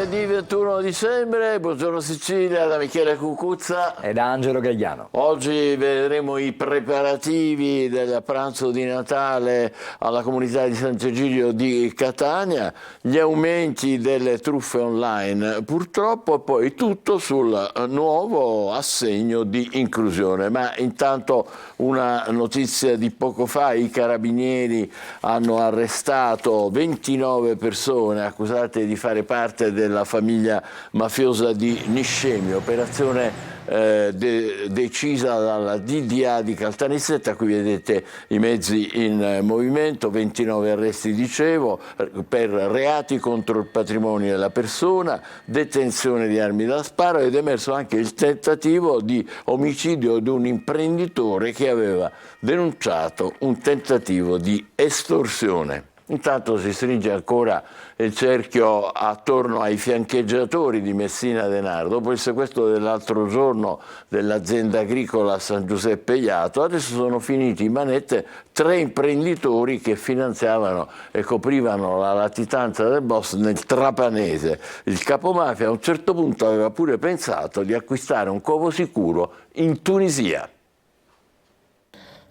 giovedì 21 dicembre, buongiorno Sicilia da Michele Cucuzza e da Angelo Gagliano. Oggi vedremo i preparativi del pranzo di Natale alla comunità di Sant'Egidio di Catania, gli aumenti delle truffe online purtroppo, e poi tutto sul nuovo assegno di inclusione. Ma intanto una notizia di poco fa: i carabinieri hanno arrestato 29 persone accusate di fare parte della famiglia mafiosa di Niscemi, operazione decisa dalla DDA di Caltanissetta. Qui vedete i mezzi in movimento, 29 arresti, dicevo, per reati contro il patrimonio della persona, detenzione di armi da sparo, ed è emerso anche il tentativo di omicidio di un imprenditore che aveva denunciato un tentativo di estorsione. Intanto si stringe ancora il cerchio attorno ai fiancheggiatori di Messina Denaro. Dopo il sequestro dell'altro giorno dell'azienda agricola San Giuseppe Jato, adesso sono finiti in manette 3 imprenditori che finanziavano e coprivano la latitanza del boss nel Trapanese. Il capomafia a un certo punto aveva pure pensato di acquistare un covo sicuro in Tunisia.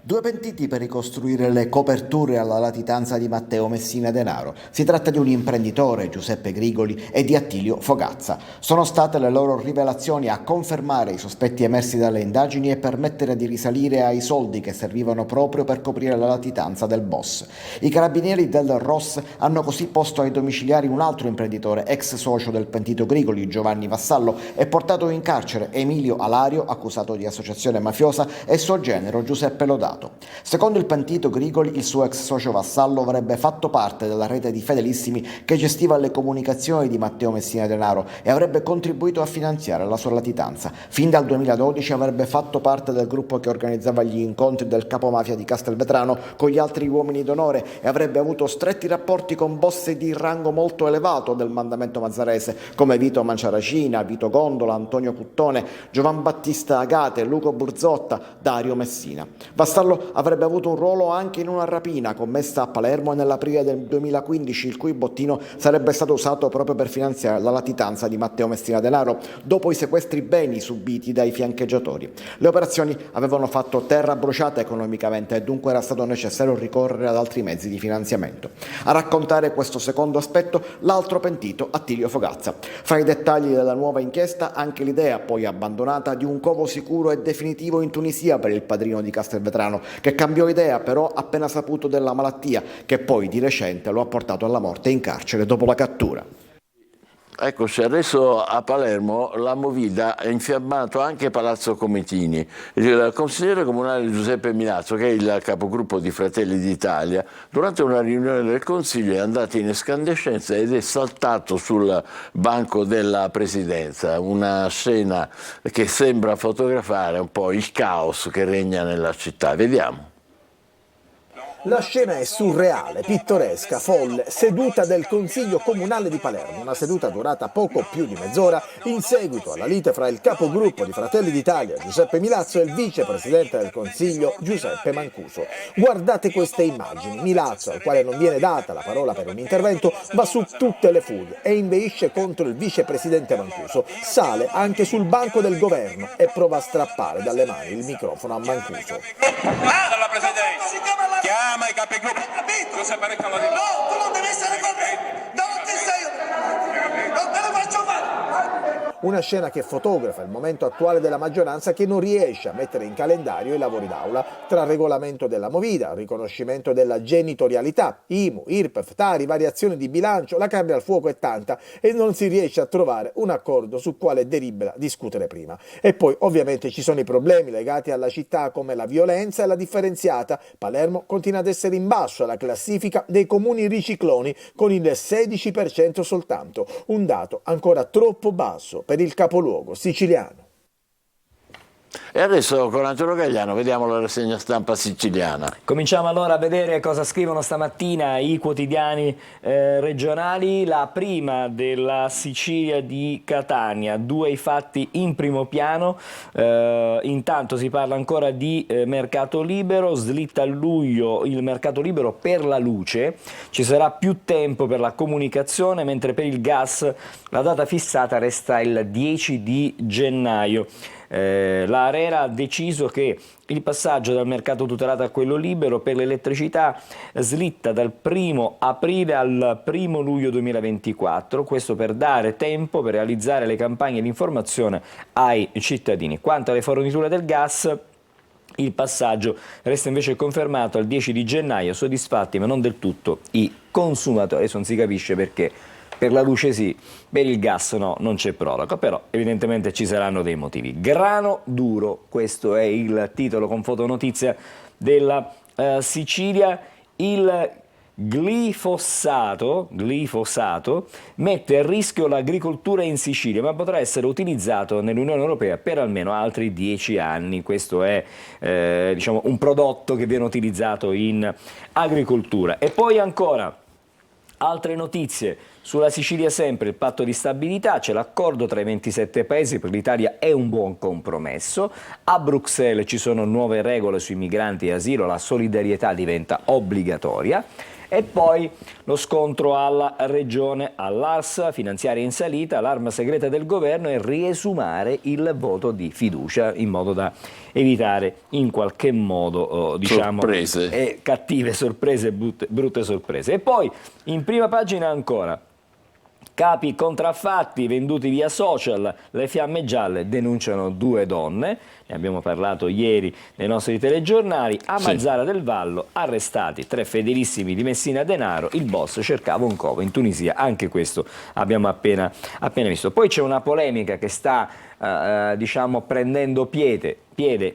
2 pentiti per ricostruire le coperture alla latitanza di Matteo Messina Denaro. Si tratta di un imprenditore, Giuseppe Grigoli, e di Attilio Fogazza. Sono state le loro rivelazioni a confermare i sospetti emersi dalle indagini e permettere di risalire ai soldi che servivano proprio per coprire la latitanza del boss. I carabinieri del ROS hanno così posto ai domiciliari un altro imprenditore, ex socio del pentito Grigoli, Giovanni Vassallo, e portato in carcere Emilio Alario, accusato di associazione mafiosa, e suo genero Giuseppe Lodato. Secondo il pentito Grigoli, il suo ex socio Vassallo avrebbe fatto parte della rete di fedelissimi che gestiva le comunicazioni di Matteo Messina Denaro e avrebbe contribuito a finanziare la sua latitanza. Fin dal 2012 avrebbe fatto parte del gruppo che organizzava gli incontri del capomafia di Castelvetrano con gli altri uomini d'onore e avrebbe avuto stretti rapporti con boss di rango molto elevato del mandamento mazzarese come Vito Manciaracina, Vito Gondola, Antonio Cuttone, Giovan Battista Agate, Luco Burzotta, Dario Messina. Vassallo avrebbe avuto un ruolo anche in una rapina commessa a Palermo nell'aprile del 2015, il cui bottino sarebbe stato usato proprio per finanziare la latitanza di Matteo Messina Denaro dopo i sequestri beni subiti dai fiancheggiatori. Le operazioni avevano fatto terra bruciata economicamente e dunque era stato necessario ricorrere ad altri mezzi di finanziamento. A raccontare questo secondo aspetto l'altro pentito, Attilio Fogazza. Fra i dettagli della nuova inchiesta anche l'idea, poi abbandonata, di un covo sicuro e definitivo in Tunisia per il padrino di Castelvetrano, che cambiò idea però appena saputo della malattia, che poi di recente lo ha portato alla morte in carcere dopo la cattura. Eccoci, adesso a Palermo la movida ha infiammato anche Palazzo Comitini. Il consigliere comunale Giuseppe Milazzo, che è il capogruppo di Fratelli d'Italia, durante una riunione del Consiglio è andato in escandescenza ed è saltato sul banco della Presidenza. Una scena che sembra fotografare un po' il caos che regna nella città. Vediamo. La scena è surreale, pittoresca, folle, seduta del Consiglio Comunale di Palermo, una seduta durata poco più di mezz'ora in seguito alla lite fra il capogruppo di Fratelli d'Italia Giuseppe Milazzo e il vicepresidente del Consiglio Giuseppe Mancuso. Guardate queste immagini: Milazzo, al quale non viene data la parola per un intervento, va su tutte le furie e inveisce contro il vicepresidente Mancuso, sale anche sul banco del governo e prova a strappare dalle mani il microfono a Mancuso. Dalla Presidenza, chiama i capigruppo. Giuseppe Recalo di... No, tu non devi essere con me. Davanti sei io. Non te lo faccio fare. Una scena che fotografa il momento attuale della maggioranza, che non riesce a mettere in calendario i lavori d'aula tra regolamento della movida, riconoscimento della genitorialità, IMU, IRPEF, Tari, variazioni di bilancio, la carne al fuoco è tanta e non si riesce a trovare un accordo su quale delibera discutere prima. E poi ovviamente ci sono i problemi legati alla città come la violenza e la differenziata. Palermo continua ad essere in basso alla classifica dei comuni ricicloni con il 16% soltanto, un dato ancora troppo basso per il capoluogo siciliano. E adesso con Angelo Gagliano vediamo la rassegna stampa siciliana. Cominciamo allora a vedere cosa scrivono stamattina i quotidiani regionali. La prima della Sicilia di Catania, due i fatti in primo piano. Intanto si parla ancora di mercato libero, slitta a luglio il mercato libero per la luce, ci sarà più tempo per la comunicazione, mentre per il gas la data fissata resta il 10 di gennaio. L'ARERA ha deciso che il passaggio dal mercato tutelato a quello libero per l'elettricità slitta dal 1° aprile al 1° luglio 2024, questo per dare tempo per realizzare le campagne di informazione ai cittadini. Quanto alle forniture del gas, il passaggio resta invece confermato al 10 di gennaio, soddisfatti ma non del tutto i consumatori. Adesso non si capisce perché. Per la luce sì, per il gas no, non c'è proroga, però evidentemente ci saranno dei motivi. Grano duro, questo è il titolo con fotonotizia della Sicilia. Il glifosato mette a rischio l'agricoltura in Sicilia, ma potrà essere utilizzato nell'Unione Europea per almeno altri 10 anni. Questo è diciamo, un prodotto che viene utilizzato in agricoltura. E poi ancora altre notizie. Sulla Sicilia sempre il patto di stabilità, c'è l'accordo tra i 27 paesi, per l'Italia è un buon compromesso. A Bruxelles ci sono nuove regole sui migranti e asilo, la solidarietà diventa obbligatoria. E poi lo scontro alla regione, all'ARS, finanziaria in salita, l'arma segreta del governo è riesumare il voto di fiducia in modo da evitare in qualche modo diciamo, cattive sorprese, brutte sorprese. E poi in prima pagina ancora, capi contraffatti venduti via social, le fiamme gialle denunciano 2 donne, ne abbiamo parlato ieri nei nostri telegiornali. A Mazara del Vallo arrestati 3 fedelissimi di Messina Denaro, il boss cercava un covo in Tunisia, anche questo abbiamo appena visto. Poi c'è una polemica che sta diciamo prendendo piede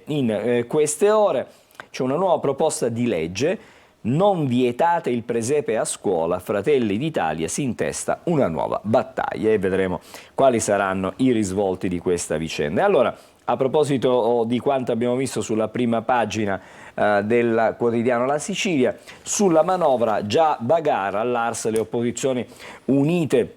in queste ore, c'è una nuova proposta di legge. Non vietate il presepe a scuola, Fratelli d'Italia si intesta una nuova battaglia e vedremo quali saranno i risvolti di questa vicenda. E allora, a proposito di quanto abbiamo visto sulla prima pagina del quotidiano La Sicilia, sulla manovra già bagarra all'ARS, le opposizioni unite.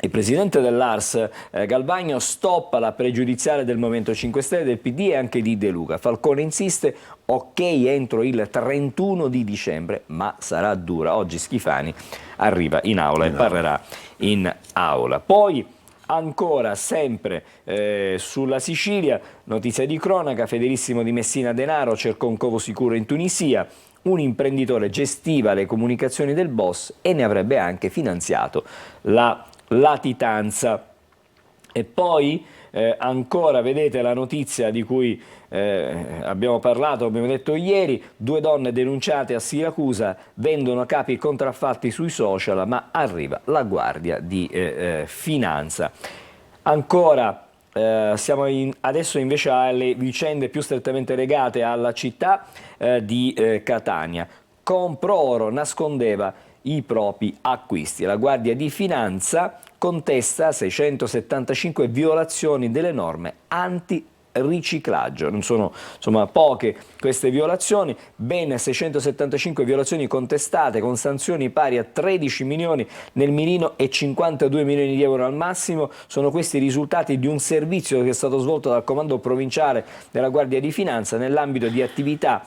Il presidente dell'ARS Galvagno stoppa la pregiudiziale del Movimento 5 Stelle, del PD e anche di De Luca. Falcone insiste, ok entro il 31 di dicembre, ma sarà dura. Oggi Schifani arriva in aula e parlerà in aula. Poi ancora sempre sulla Sicilia, notizia di cronaca, fedelissimo di Messina Denaro cercò un covo sicuro in Tunisia. Un imprenditore gestiva le comunicazioni del boss e ne avrebbe anche finanziato la latitanza. E poi ancora vedete la notizia di cui abbiamo parlato, abbiamo detto ieri, 2 donne denunciate a Siracusa, vendono capi contraffatti sui social, ma arriva la Guardia di Finanza. Ancora siamo adesso invece alle vicende più strettamente legate alla città di Catania. Comprooro nascondeva i propri acquisti. La Guardia di Finanza contesta 675 violazioni delle norme antiriciclaggio. Non sono insomma poche queste violazioni, ben 675 violazioni contestate con sanzioni pari a 13 milioni nel mirino e 52 milioni di euro al massimo. Sono questi i risultati di un servizio che è stato svolto dal Comando Provinciale della Guardia di Finanza nell'ambito di attività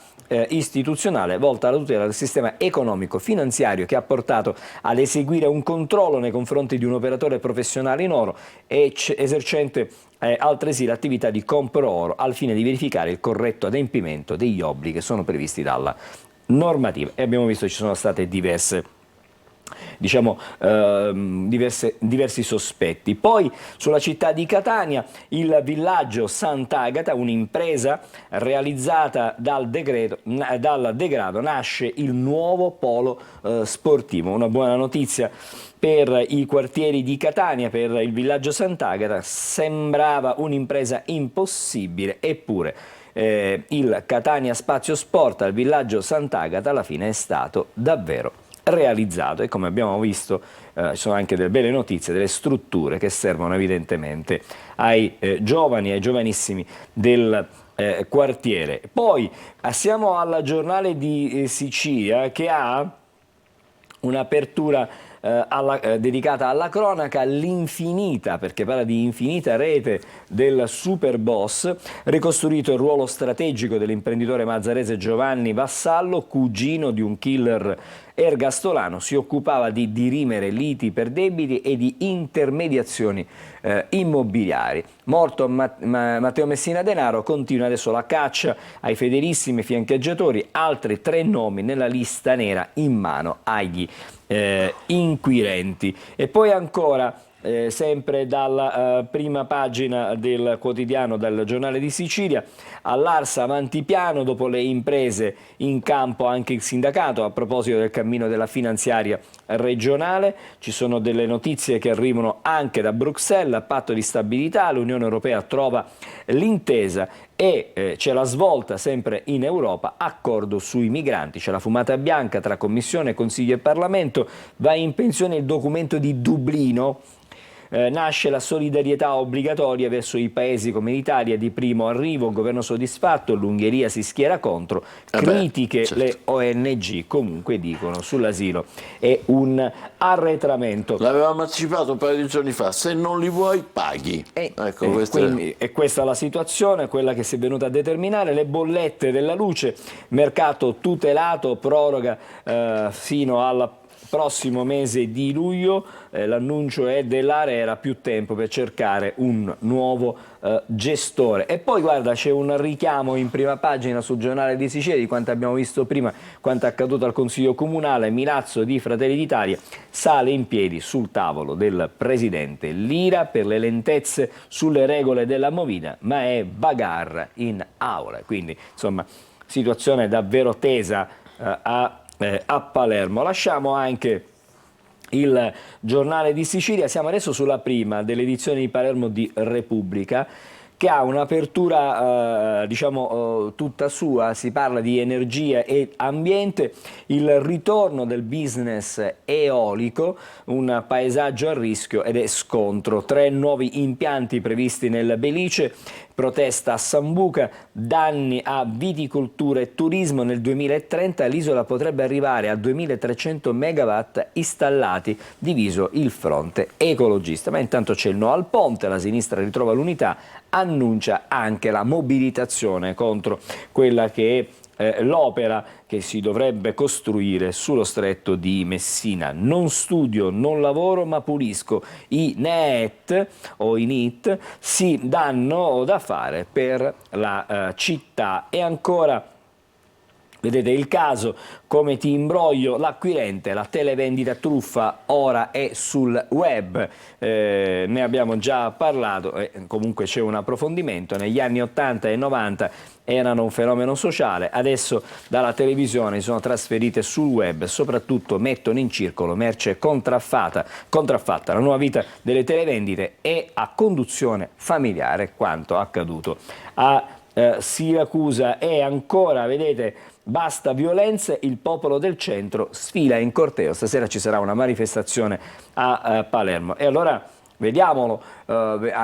istituzionale volta alla tutela del sistema economico-finanziario, che ha portato ad eseguire un controllo nei confronti di un operatore professionale in oro e esercente altresì l'attività di compro oro al fine di verificare il corretto adempimento degli obblighi che sono previsti dalla normativa. E abbiamo visto che ci sono state diversi sospetti. Poi sulla città di Catania, il villaggio Sant'Agata, un'impresa realizzata dal degrado, nasce il nuovo polo sportivo. Una buona notizia per i quartieri di Catania, per il villaggio Sant'Agata. Sembrava un'impresa impossibile, eppure il Catania Spazio Sport al villaggio Sant'Agata alla fine è stato davvero realizzato, e come abbiamo visto ci sono anche delle belle notizie, delle strutture che servono evidentemente ai giovani, ai giovanissimi del quartiere. Poi passiamo al Giornale di Sicilia, che ha un'apertura dedicata alla cronaca, l'infinita, perché parla di infinita rete del super boss, ricostruito il ruolo strategico dell'imprenditore mazzarese Giovanni Vassallo, cugino di un killer ergastolano. Si occupava di dirimere liti per debiti e di intermediazioni immobiliari. Morto Matteo Messina Denaro, continua adesso la caccia ai fedelissimi fiancheggiatori, altri 3 nomi nella lista nera in mano agli inquirenti. E poi ancora sempre dalla prima pagina del quotidiano, del Giornale di Sicilia, all'Arsa avanti piano dopo le imprese, in campo anche il sindacato. A proposito del cammino della finanziaria regionale, ci sono delle notizie che arrivano anche da Bruxelles, patto di stabilità, l'Unione Europea trova l'intesa e c'è la svolta sempre in Europa, accordo sui migranti, c'è la fumata bianca tra Commissione, Consiglio e Parlamento, va in pensione il documento di Dublino. Nasce la solidarietà obbligatoria verso i paesi come l'Italia di primo arrivo, governo soddisfatto, l'Ungheria si schiera contro, critiche certo. Le ONG comunque dicono sull'asilo è un arretramento. L'avevamo anticipato un paio di giorni fa, se non li vuoi paghi. Ecco, Quindi è questa la situazione, quella che si è venuta a determinare. Le bollette della luce, mercato tutelato, proroga fino al prossimo mese di luglio, l'annuncio è dell'ARERA, più tempo per cercare un nuovo gestore. E poi guarda, c'è un richiamo in prima pagina sul Giornale di Sicilia di quanto abbiamo visto prima, quanto è accaduto al Consiglio Comunale. Milazzo di Fratelli d'Italia sale in piedi sul tavolo del Presidente, l'ira per le lentezze sulle regole della movida, ma è bagarre in aula. Quindi insomma situazione davvero tesa a Palermo. Lasciamo anche il Giornale di Sicilia, siamo adesso sulla prima delle edizioni di Palermo di Repubblica, che ha un'apertura tutta sua. Si parla di energia e ambiente, il ritorno del business eolico, un paesaggio a rischio ed è scontro. 3 nuovi impianti previsti nel Belice, protesta a Sambuca, danni a viticoltura e turismo. Nel 2030 l'isola potrebbe arrivare a 2300 megawatt installati, diviso il fronte ecologista. Ma intanto c'è il no al ponte, la sinistra ritrova l'unità, annuncia anche la mobilitazione contro quella che è l'opera che si dovrebbe costruire sullo stretto di Messina. Non studio, non lavoro, ma pulisco. I NEET o i NEET si danno da fare per la città. E ancora, vedete il caso, come ti imbroglio, l'acquirente, la televendita truffa ora è sul web, ne abbiamo già parlato, comunque c'è un approfondimento. Negli anni 80 e 90 erano un fenomeno sociale, adesso dalla televisione si sono trasferite sul web, soprattutto mettono in circolo merce contraffatta. La nuova vita delle televendite è a conduzione familiare, quanto accaduto a Siracusa. E ancora, vedete, basta violenze, il popolo del centro sfila in corteo. Stasera ci sarà una manifestazione a Palermo. E allora vediamolo,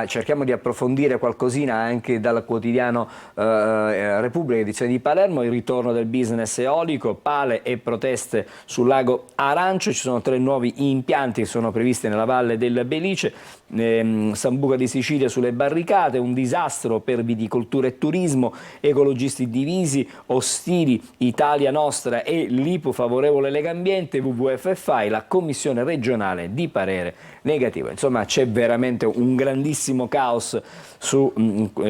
cerchiamo di approfondire qualcosina anche dal quotidiano Repubblica, edizione di Palermo. Il ritorno del business eolico, pale e proteste sul lago Arancio. Ci sono 3 nuovi impianti che sono previsti nella valle del Belice. Sambuca di Sicilia sulle barricate, un disastro per viticoltura e turismo, ecologisti divisi, ostili Italia Nostra e l'IPU favorevole Legambiente, WWF e FAI, la commissione regionale di parere negativo. Insomma, c'è veramente un grandissimo caos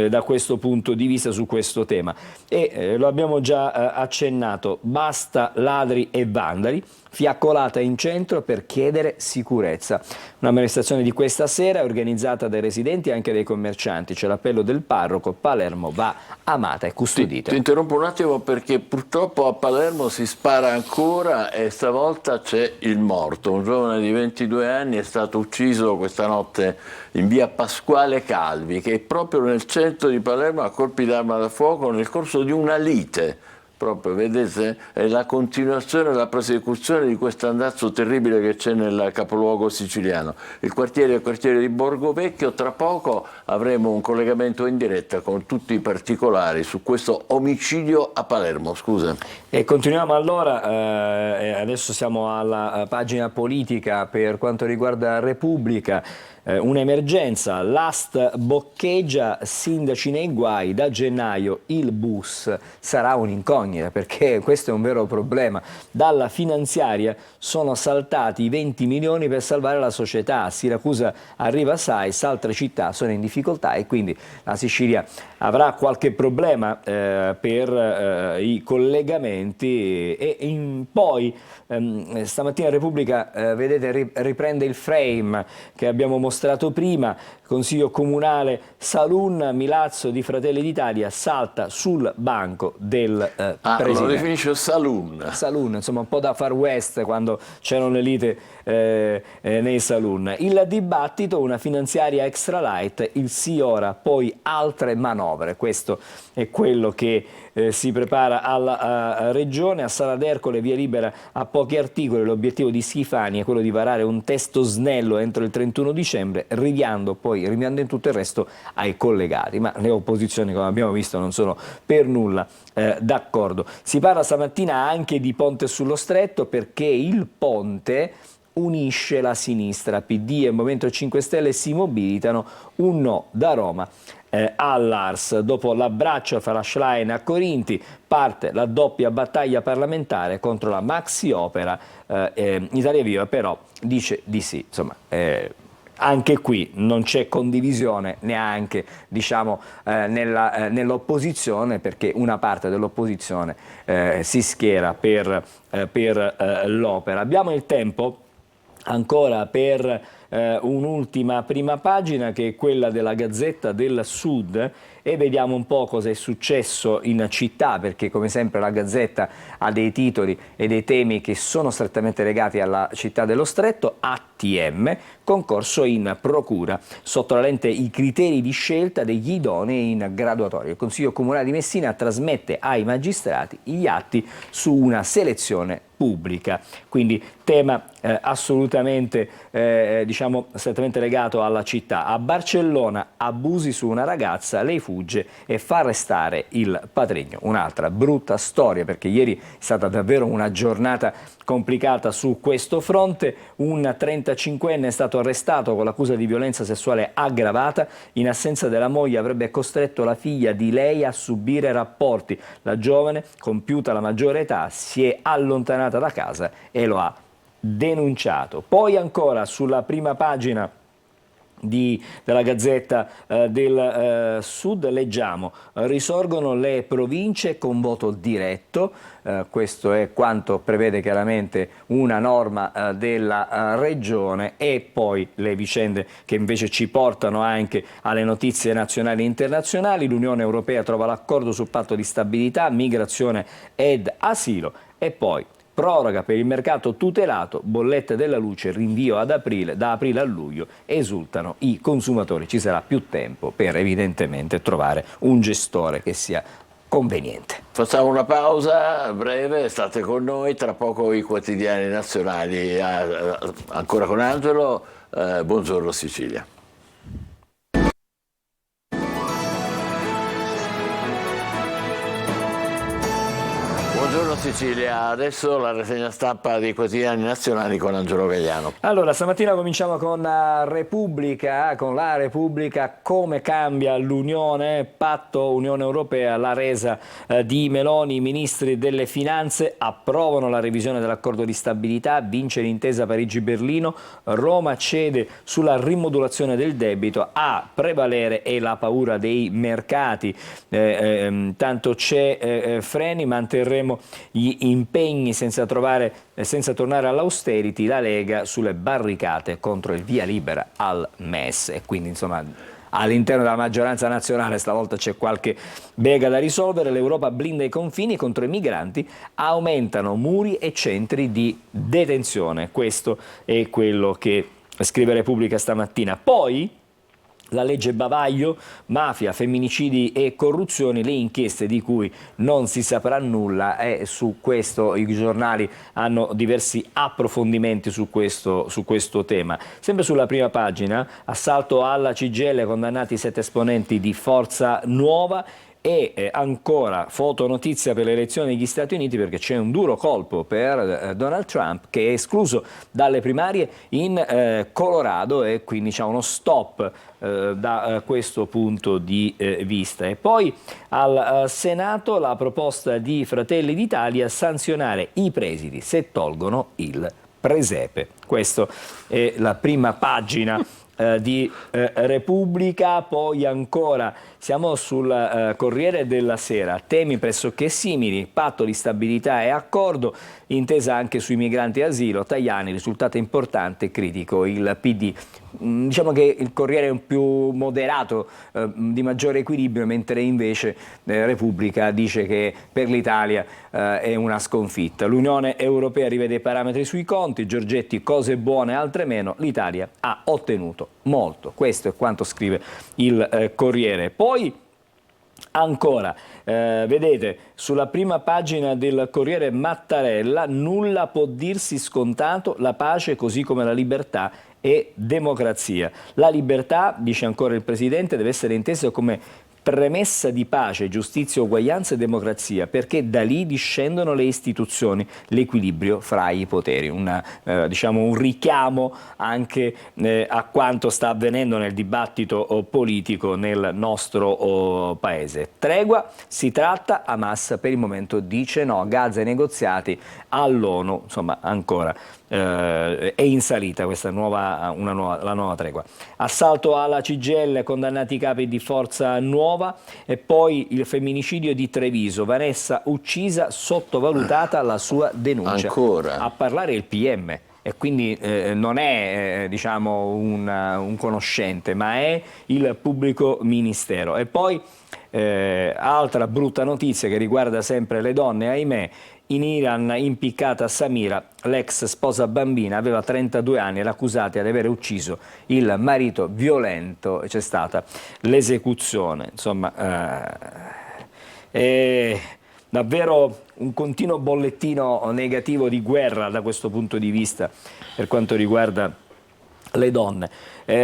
da questo punto di vista su questo tema, e lo abbiamo già accennato. Basta ladri e vandali, fiaccolata in centro per chiedere sicurezza. Una manifestazione di questa sera organizzata dai residenti e anche dai commercianti. C'è l'appello del parroco: Palermo va amata e custodita. Ti interrompo un attimo perché purtroppo a Palermo si spara ancora e stavolta c'è il morto. Un giovane di 22 anni è stato ucciso questa notte in via Pasquale Calvi, che è proprio nel centro di Palermo, a colpi d'arma da fuoco nel corso di una lite proprio, vedete, è la continuazione, la prosecuzione di questo andazzo terribile che c'è nel capoluogo siciliano. Il quartiere è il quartiere di Borgo Vecchio. Tra poco avremo un collegamento in diretta con tutti i particolari su questo omicidio a Palermo. Scusa. E continuiamo allora, adesso siamo alla pagina politica per quanto riguarda Repubblica. Un'emergenza, l'AST boccheggia, sindaci nei guai, da gennaio il bus sarà un'incognita, perché questo è un vero problema. Dalla finanziaria sono saltati i 20 milioni per salvare la società, Siracusa arriva SAIS, altre città sono in difficoltà e quindi la Sicilia avrà qualche problema per i collegamenti e poi stamattina Repubblica vedete riprende il frame che abbiamo mostrato prima. Consiglio comunale Salun, Milazzo di Fratelli d'Italia salta sul banco del presidente. Lo definisce Salun. Salun, insomma un po' da Far West quando c'erano le liti nei saloon. Il dibattito, una finanziaria extra light, il sì ora, poi altre manovre. Questo è quello che si prepara alla Regione. A Sala d'Ercole via libera a pochi articoli. L'obiettivo di Schifani è quello di varare un testo snello entro il 31 dicembre, rinviando in tutto il resto ai collegati. Ma le opposizioni, come abbiamo visto, non sono per nulla d'accordo. Si parla stamattina anche di Ponte sullo Stretto, perché il ponte unisce la sinistra. PD e Movimento 5 Stelle si mobilitano, un no da Roma all'Ars. Dopo l'abbraccio fra Schlein a Corinti parte la doppia battaglia parlamentare contro la maxi opera. Italia Viva però dice di sì. Insomma, anche qui non c'è condivisione neanche, diciamo, nell'opposizione, perché una parte dell'opposizione si schiera per l'opera. Abbiamo il tempo ancora per un'ultima prima pagina, che è quella della Gazzetta del Sud, e vediamo un po' cosa è successo in città, perché come sempre la Gazzetta ha dei titoli e dei temi che sono strettamente legati alla città dello Stretto. ATM, concorso in procura, sotto la lente i criteri di scelta degli idonei in graduatoria. Il Consiglio Comunale di Messina trasmette ai magistrati gli atti su una selezione pubblica, quindi tema assolutamente diciamo strettamente legato alla città. A Barcellona abusi su una ragazza, lei fugge e fa arrestare il patrigno. Un'altra brutta storia, perché ieri è stata davvero una giornata complicata su questo fronte. Un 35enne è stato arrestato con l'accusa di violenza sessuale aggravata. In assenza della moglie avrebbe costretto la figlia di lei a subire rapporti. La giovane, compiuta la maggiore età, si è allontanata da casa e lo ha denunciato. Poi ancora sulla prima pagina della Gazzetta del Sud leggiamo: risorgono le province con voto diretto. Questo è quanto prevede chiaramente una norma della Regione, e poi le vicende che invece ci portano anche alle notizie nazionali e internazionali. L'Unione Europea trova l'accordo sul patto di stabilità, migrazione ed asilo, e poi proroga per il mercato tutelato, bollette della luce, rinvio ad aprile, da aprile a luglio, esultano i consumatori. Ci sarà più tempo per evidentemente trovare un gestore che sia conveniente. Facciamo una pausa breve, state con noi, tra poco i quotidiani nazionali, ancora con Angelo. Buongiorno Sicilia. Buongiorno Sicilia, adesso la rassegna stampa dei quotidiani nazionali con Angelo Gagliano. Allora, stamattina cominciamo con Repubblica, come cambia l'Unione, patto Unione Europea, la resa di Meloni, i ministri delle finanze approvano la revisione dell'accordo di stabilità, vince l'intesa Parigi-Berlino, Roma cede sulla rimodulazione del debito, a prevalere è la paura dei mercati, tanto c'è freni, manterremo gli impegni senza tornare all'austerity, la Lega sulle barricate contro il via libera al MES, e quindi insomma all'interno della maggioranza nazionale stavolta c'è qualche bega da risolvere. L'Europa blinda i confini contro i migranti, aumentano muri e centri di detenzione. Questo è quello che scrive Repubblica stamattina. Poi La legge bavaglio, mafia, femminicidi e corruzione, le inchieste di cui non si saprà nulla, e su questo i giornali hanno diversi approfondimenti su questo tema. Sempre sulla prima pagina, assalto alla CGIL, condannati 7 esponenti di Forza Nuova. E ancora fotonotizia per le elezioni negli Stati Uniti, perché c'è un duro colpo per Donald Trump, che è escluso dalle primarie in Colorado, e quindi c'è uno stop da questo punto di vista. E poi al Senato la proposta di Fratelli d'Italia: sanzionare i presidi se tolgono il presepe. Questa è la prima pagina di Repubblica. Poi ancora siamo sul Corriere della Sera, temi pressoché simili, patto di stabilità e accordo, intesa anche sui migranti e asilo, Tajani, risultato importante, critico il PD. Diciamo che il Corriere è un più moderato, di maggiore equilibrio, mentre invece Repubblica dice che per l'Italia è una sconfitta. L'Unione Europea rivede i parametri sui conti, Giorgetti cose buone, altre meno, l'Italia ha ottenuto molto. Questo è quanto scrive il Corriere. Poi ancora, vedete, sulla prima pagina del Corriere Mattarella: nulla può dirsi scontato, la pace così come la libertà e democrazia. La libertà, dice ancora il Presidente, deve essere intesa come premessa di pace, giustizia, uguaglianza e democrazia, perché da lì discendono le istituzioni, l'equilibrio fra i poteri. Diciamo un richiamo anche a quanto sta avvenendo nel dibattito politico nel nostro paese. Tregua si tratta, Hamas per il momento dice no, Gaza ai negoziati, all'ONU, insomma ancora è in salita questa la nuova tregua. Assalto alla CGIL, condannati i capi di Forza Nuova. E poi il femminicidio di Treviso, Vanessa uccisa, sottovalutata la sua denuncia. Ancora? A parlare il PM. E quindi non è diciamo un conoscente, ma è il pubblico ministero. E poi altra brutta notizia che riguarda sempre le donne, ahimè. In Iran impiccata Samira, l'ex sposa bambina, aveva 32 anni, era accusata di aver ucciso il marito violento, e c'è stata l'esecuzione. Insomma, è davvero un continuo bollettino negativo di guerra da questo punto di vista per quanto riguarda le donne.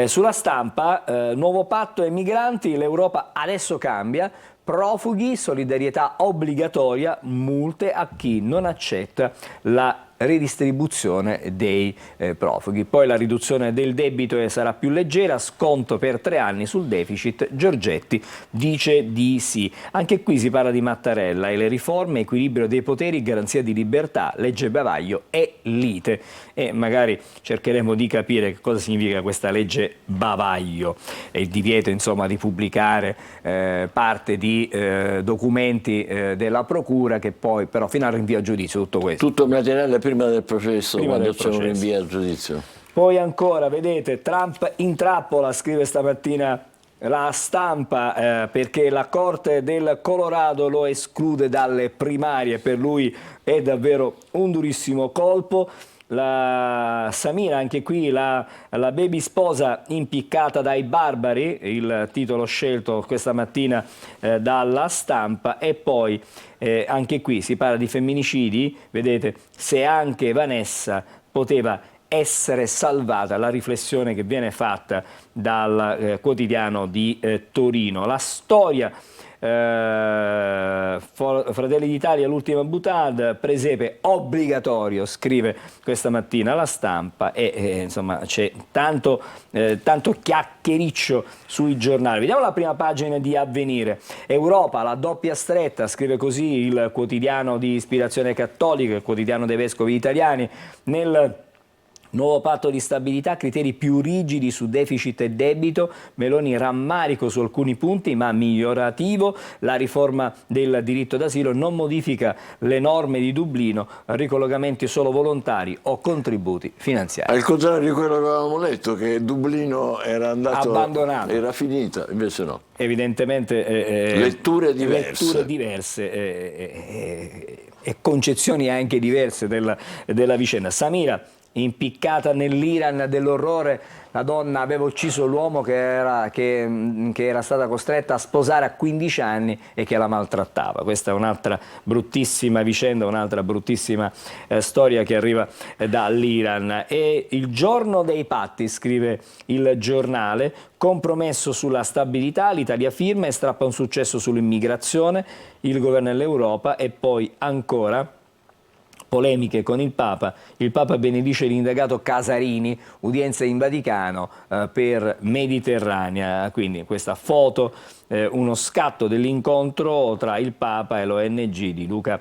Sulla Stampa, nuovo patto ai migranti, l'Europa adesso cambia. Profughi, solidarietà obbligatoria, multe a chi non accetta la ridistribuzione dei profughi. Poi la riduzione del debito sarà più leggera, sconto per 3 anni sul deficit, Giorgetti dice di sì. Anche qui si parla di Mattarella e le riforme, equilibrio dei poteri, garanzia di libertà, legge bavaglio e lite. E magari cercheremo di capire che cosa significa questa legge bavaglio e il divieto insomma di pubblicare parte di documenti della procura, che poi però fino al rinvio a giudizio tutto questo. Tutto materiale prima del processo, Prima quando del c'è un processo. rinvio a giudizio. Poi ancora, vedete, Trump in trappola, scrive stamattina la Stampa, perché la Corte del Colorado lo esclude dalle primarie. Per lui è davvero un durissimo colpo. La Samira, anche qui la baby sposa impiccata dai barbari, il titolo scelto questa mattina dalla Stampa. E poi anche qui si parla di femminicidi, vedete, se anche Vanessa poteva essere salvata, la riflessione che viene fatta dal quotidiano di Torino. La storia, Fratelli d'Italia, l'ultima boutade, presepe obbligatorio, scrive questa mattina la Stampa, e insomma c'è tanto chiacchiericcio sui giornali. Vediamo la prima pagina di Avvenire. Europa, la doppia stretta, scrive così il quotidiano di ispirazione cattolica, il quotidiano dei vescovi italiani. Nel nuovo patto di stabilità, criteri più rigidi su deficit e debito, Meloni rammarico su alcuni punti ma migliorativo, la riforma del diritto d'asilo non modifica le norme di Dublino, ricollocamenti solo volontari o contributi finanziari. Al contrario di quello che avevamo letto, che Dublino era andato abbandonato, era finita, invece no. Evidentemente letture diverse e concezioni anche diverse della vicenda. Samira impiccata nell'Iran dell'orrore. La donna aveva ucciso l'uomo che era stata costretta a sposare a 15 anni e che la maltrattava. Questa è un'altra bruttissima vicenda, un'altra bruttissima storia che arriva dall'Iran. E il giorno dei patti, scrive il giornale, compromesso sulla stabilità, l'Italia firma e strappa un successo sull'immigrazione, il governo dell'Europa e poi ancora polemiche con il Papa benedice l'indagato Casarini, udienza in Vaticano per Mediterranea, quindi questa foto, uno scatto dell'incontro tra il Papa e l'ONG di Luca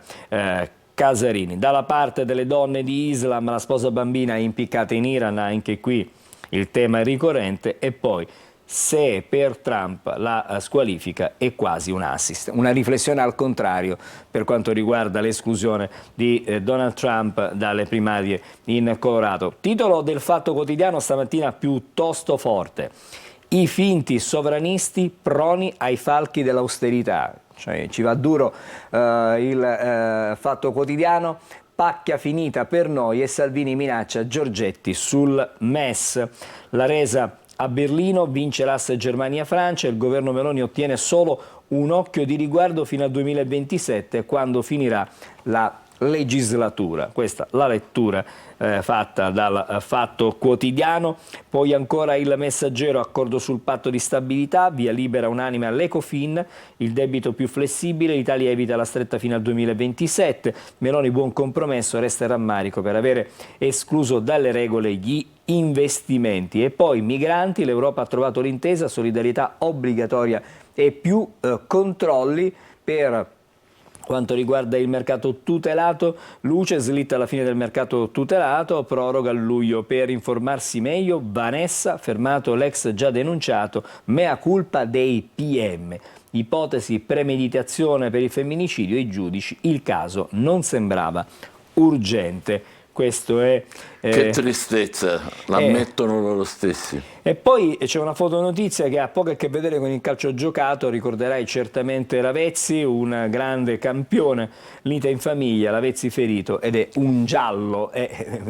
Casarini. Dalla parte delle donne di Islam, la sposa bambina impiccata in Iran, anche qui il tema è ricorrente, e poi se per Trump la squalifica è quasi un assist. Una riflessione al contrario per quanto riguarda l'esclusione di Donald Trump dalle primarie in Colorado. Titolo del Fatto Quotidiano stamattina piuttosto forte: i finti sovranisti proni ai falchi dell'austerità. Cioè, ci va duro il Fatto Quotidiano. Pacchia finita per noi e Salvini minaccia Giorgetti sul MES. La resa a Berlino, vince l'asse Germania-Francia, il governo Meloni ottiene solo un occhio di riguardo fino al 2027, quando finirà la legislatura. Questa la lettura fatta dal Fatto Quotidiano. Poi ancora il Messaggero, accordo sul patto di stabilità, via libera unanime all'Ecofin, il debito più flessibile, l'Italia evita la stretta fino al 2027, Meloni buon compromesso, resta il rammarico per avere escluso dalle regole gli investimenti. E poi migranti, l'Europa ha trovato l'intesa, solidarietà obbligatoria e più controlli per quanto riguarda il mercato tutelato. Luce, slitta alla fine del mercato tutelato, proroga a luglio per informarsi meglio. Vanessa, fermato l'ex già denunciato, mea culpa dei PM. Ipotesi premeditazione per il femminicidio, i giudici, il caso non sembrava urgente. Questo è... Che tristezza, l'ammettono loro stessi. E poi c'è una fotonotizia che ha poco a che vedere con il calcio giocato, ricorderai certamente Lavezzi, un grande campione, lite in famiglia, Lavezzi ferito ed è un giallo,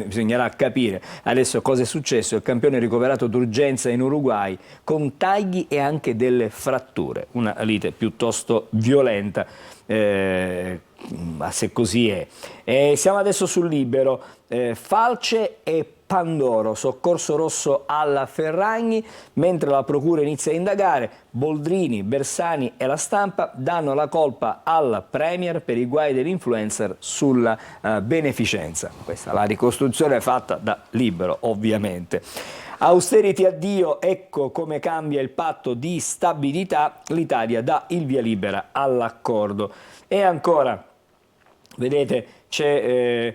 bisognerà capire adesso cosa è successo. Il campione è ricoverato d'urgenza in Uruguay con tagli e anche delle fratture, una lite piuttosto violenta. Ma se così è. Siamo adesso sul Libero. Falce e Pandoro, soccorso rosso alla Ferragni, mentre la procura inizia a indagare. Boldrini, Bersani e la Stampa danno la colpa al Premier per i guai dell'influencer sulla beneficenza. Questa è la ricostruzione fatta da Libero, ovviamente. Austerity addio, ecco come cambia il patto di stabilità, l'Italia dà il via libera all'accordo. E ancora, vedete, c'è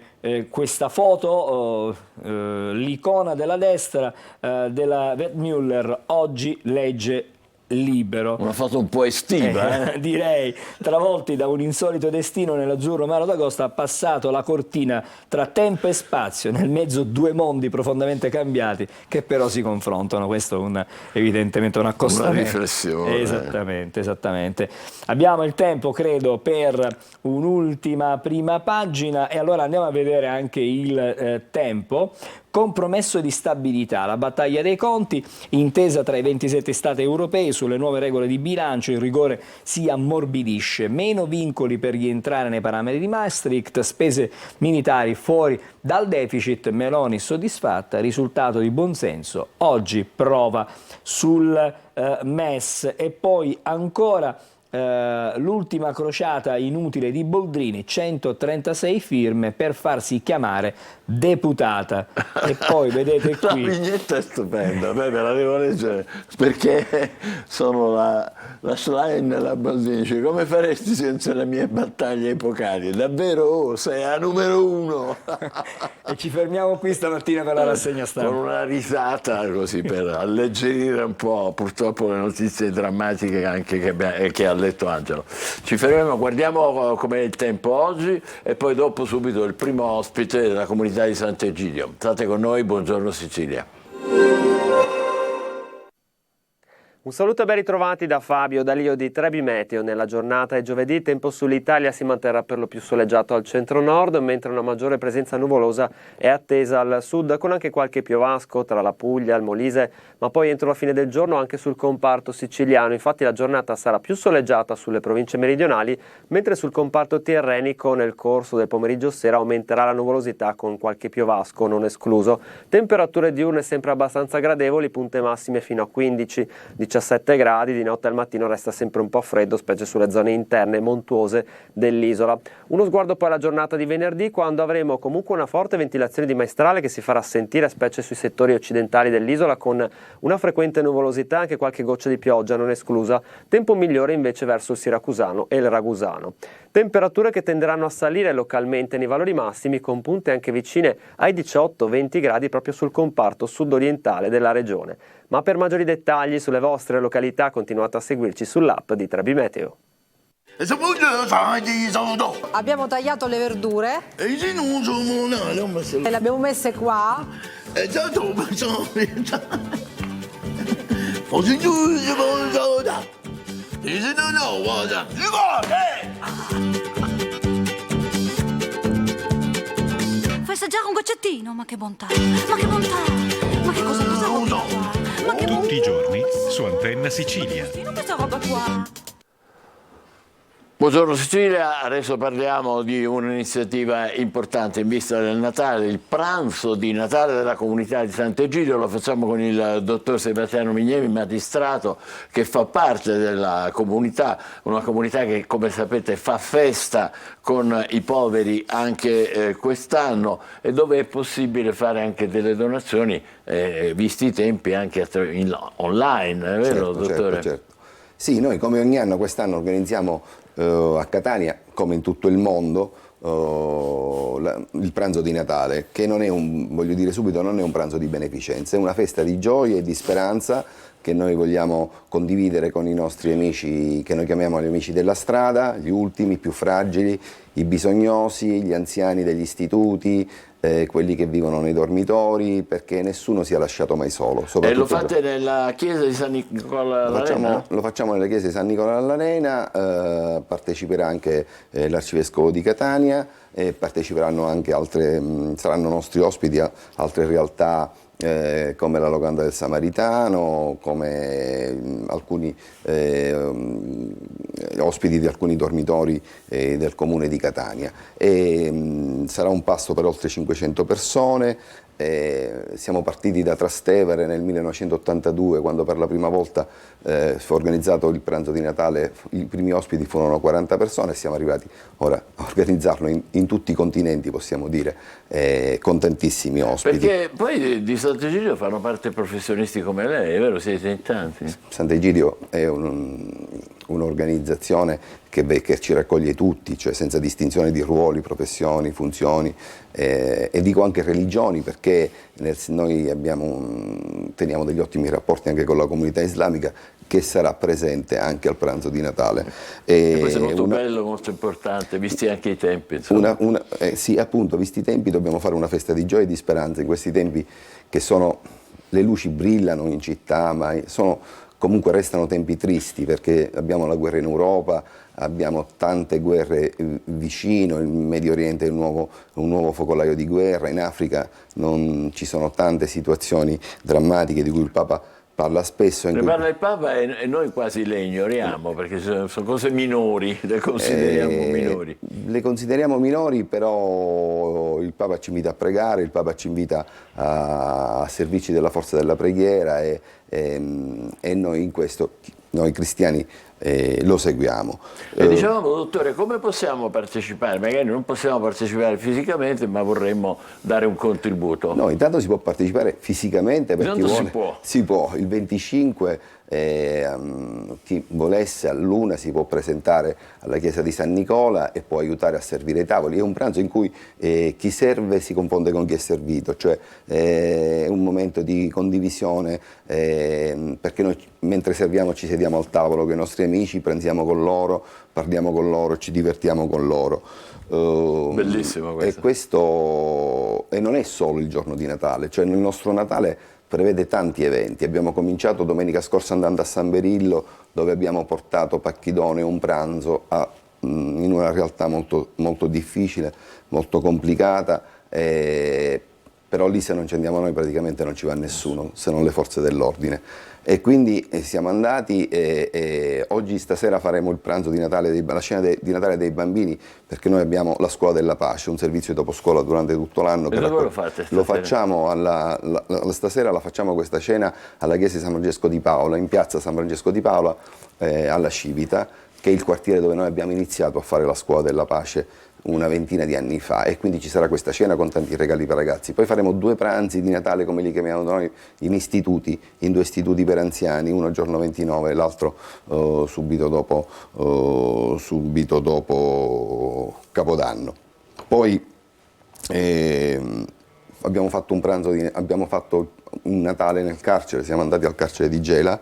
questa foto, l'icona della destra della Wertmüller, oggi legge Libero. Una foto un po' estiva, Direi, travolti da un insolito destino nell'azzurro mare d'Agosto, ha passato la cortina tra tempo e spazio, nel mezzo due mondi profondamente cambiati che però si confrontano. Questo è evidentemente un accostamento. Una riflessione. Esattamente. Abbiamo il tempo, credo, per un'ultima prima pagina e allora andiamo a vedere anche il tempo. Compromesso di stabilità, la battaglia dei conti, intesa tra i 27 Stati europei sulle nuove regole di bilancio, il rigore si ammorbidisce, meno vincoli per rientrare nei parametri di Maastricht, spese militari fuori dal deficit, Meloni soddisfatta, risultato di buonsenso, oggi prova sul MES. E poi ancora l'ultima crociata inutile di Boldrini, 136 firme per farsi chiamare deputata. E poi vedete qui la vignetta è stupenda, me la devo leggere perché sono la Schlein e la Boldrini, dice: come faresti senza le mie battaglie epocali? Davvero, sei a numero uno. E ci fermiamo qui stamattina per la rassegna stampa con una risata così per alleggerire un po' purtroppo le notizie drammatiche anche che ha letto Angelo. Ci fermiamo, guardiamo com'è il tempo oggi e poi dopo subito il primo ospite della comunità di Sant'Egidio. State con noi, buongiorno Sicilia. Un saluto e ben ritrovati da Fabio D'Alio di Trebi Meteo. Nella giornata di giovedì tempo sull'Italia si manterrà per lo più soleggiato al centro-nord, mentre una maggiore presenza nuvolosa è attesa al sud, con anche qualche piovasco tra la Puglia, il Molise, ma poi entro la fine del giorno anche sul comparto siciliano. Infatti la giornata sarà più soleggiata sulle province meridionali, mentre sul comparto tirrenico nel corso del pomeriggio sera aumenterà la nuvolosità con qualche piovasco non escluso. Temperature diurne sempre abbastanza gradevoli, punte massime fino a 15-17 gradi, di notte al mattino resta sempre un po' freddo, specie sulle zone interne e montuose dell'isola. Uno sguardo poi alla giornata di venerdì, quando avremo comunque una forte ventilazione di maestrale che si farà sentire specie sui settori occidentali dell'isola, con una frequente nuvolosità e anche qualche goccia di pioggia non esclusa. Tempo migliore invece verso il siracusano e il ragusano. Temperature che tenderanno a salire localmente nei valori massimi, con punte anche vicine ai 18-20 gradi proprio sul comparto sud-orientale della regione. Ma per maggiori dettagli sulle vostre località continuate a seguirci sull'app di Trebi Meteo. Abbiamo tagliato le verdure e le abbiamo messe qua. Fai assaggiare un goccettino? Ma che bontà! Ma che bontà! Ma che cosa vuoi qua? Ma che Tutti i giorni su Antenna Sicilia. questa roba qua! Buongiorno Sicilia, adesso parliamo di un'iniziativa importante in vista del Natale, il pranzo di Natale della comunità di Sant'Egidio. Lo facciamo con il dottor Sebastiano Mignemi, magistrato che fa parte della comunità, una comunità che come sapete fa festa con i poveri anche quest'anno e dove è possibile fare anche delle donazioni, visti i tempi anche online, è vero dottore? Certo. Sì, noi come ogni anno quest'anno organizziamo a Catania, come in tutto il mondo, il pranzo di Natale, che non è voglio dire subito, non è un pranzo di beneficenza, è una festa di gioia e di speranza che noi vogliamo condividere con i nostri amici, che noi chiamiamo gli amici della strada, gli ultimi, i più fragili, i bisognosi, gli anziani degli istituti, quelli che vivono nei dormitori, perché nessuno sia lasciato mai solo. E lo fate nella chiesa di San Nicola all'Arena? Lo facciamo nella chiesa di San Nicola all'Arena, parteciperà anche l'arcivescovo di Catania, e parteciperanno anche saranno nostri ospiti altre realtà come la Locanda del Samaritano, come alcuni ospiti di alcuni dormitori del comune di Catania. Sarà un pasto per oltre 500 persone. Siamo partiti da Trastevere nel 1982, quando per la prima volta fu organizzato il pranzo di Natale. I primi ospiti furono 40 persone e siamo arrivati ora a organizzarlo in tutti i continenti, possiamo dire, contentissimi ospiti. Perché poi di Sant'Egidio fanno parte professionisti come lei, è vero? Siete in tanti? Sant'Egidio è un'organizzazione che ci raccoglie tutti, cioè senza distinzione di ruoli, professioni, funzioni e dico anche religioni, perché noi teniamo degli ottimi rapporti anche con la comunità islamica, che sarà presente anche al pranzo di Natale. E questo è molto bello, molto importante, visti anche i tempi. Sì, appunto, visti i tempi dobbiamo fare una festa di gioia e di speranza in questi tempi che le luci brillano in città, ma comunque restano tempi tristi, perché abbiamo la guerra in Europa, abbiamo tante guerre vicino, il Medio Oriente è un nuovo focolaio di guerra, in Africa ci sono tante situazioni drammatiche di cui il Papa parla spesso. Ne parla il Papa e noi quasi le ignoriamo, perché sono cose minori, le consideriamo minori. Le consideriamo minori, però il Papa ci invita a pregare, il Papa ci invita a servirci della forza della preghiera e noi in questo, noi cristiani, lo seguiamo. E dicevamo, dottore, come possiamo partecipare? Magari non possiamo partecipare fisicamente, ma vorremmo dare un contributo. No, intanto si può partecipare fisicamente, perché si può. Il 25 chi volesse all'1 si può presentare alla chiesa di San Nicola e può aiutare a servire i tavoli. È un pranzo in cui chi serve si confonde con chi è servito, cioè è un momento di condivisione, perché noi mentre serviamo ci sediamo al tavolo con i nostri amici, pranziamo con loro, parliamo con loro, ci divertiamo con loro. Bellissimo questo. E non è solo il giorno di Natale, cioè nel nostro Natale prevede tanti eventi. Abbiamo cominciato domenica scorsa andando a San Berillo, dove abbiamo portato Pacchidone un pranzo in una realtà molto, molto difficile, molto complicata, però lì se non ci andiamo noi praticamente non ci va nessuno, se non le forze dell'ordine. E quindi siamo andati e oggi stasera faremo il pranzo di Natale, la cena di Natale dei bambini, perché noi abbiamo la Scuola della Pace, un servizio dopo scuola durante tutto l'anno. E dove lo fate? Lo facciamo stasera la facciamo questa cena alla chiesa di San Francesco di Paola, in piazza San Francesco di Paola, alla Civita, che è il quartiere dove noi abbiamo iniziato a fare la Scuola della Pace una ventina di anni fa, e quindi ci sarà questa cena con tanti regali per ragazzi. Poi faremo 2 pranzi di Natale, come li chiamiamo noi, in 2 istituti per anziani, uno il giorno 29 e l'altro subito dopo Capodanno. Poi abbiamo fatto un Natale nel carcere, siamo andati al carcere di Gela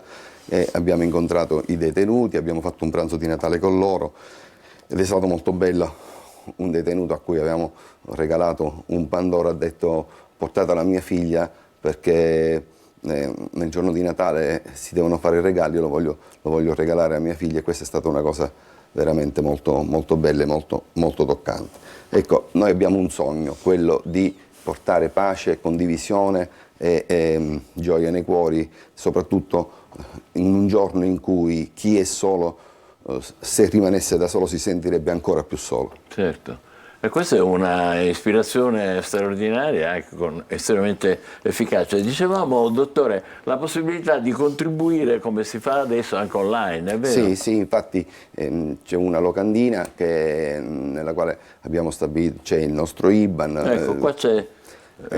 e abbiamo incontrato i detenuti, abbiamo fatto un pranzo di Natale con loro ed è stato molto bello. Un detenuto a cui avevamo regalato un Pandoro ha detto: portate alla mia figlia perché nel giorno di Natale si devono fare i regali, io lo voglio regalare a mia figlia, e questa è stata una cosa veramente molto, molto bella e molto, molto toccante. Ecco, noi abbiamo un sogno, quello di portare pace, condivisione e gioia nei cuori, soprattutto in un giorno in cui chi è solo, se rimanesse da solo si sentirebbe ancora più solo. Certo, e questa è una ispirazione straordinaria, anche estremamente efficace. Dicevamo, dottore, la possibilità di contribuire come si fa adesso anche online, è vero? Sì, infatti c'è una locandina nella quale abbiamo stabilito, c'è il nostro IBAN. Ecco, qua c'è.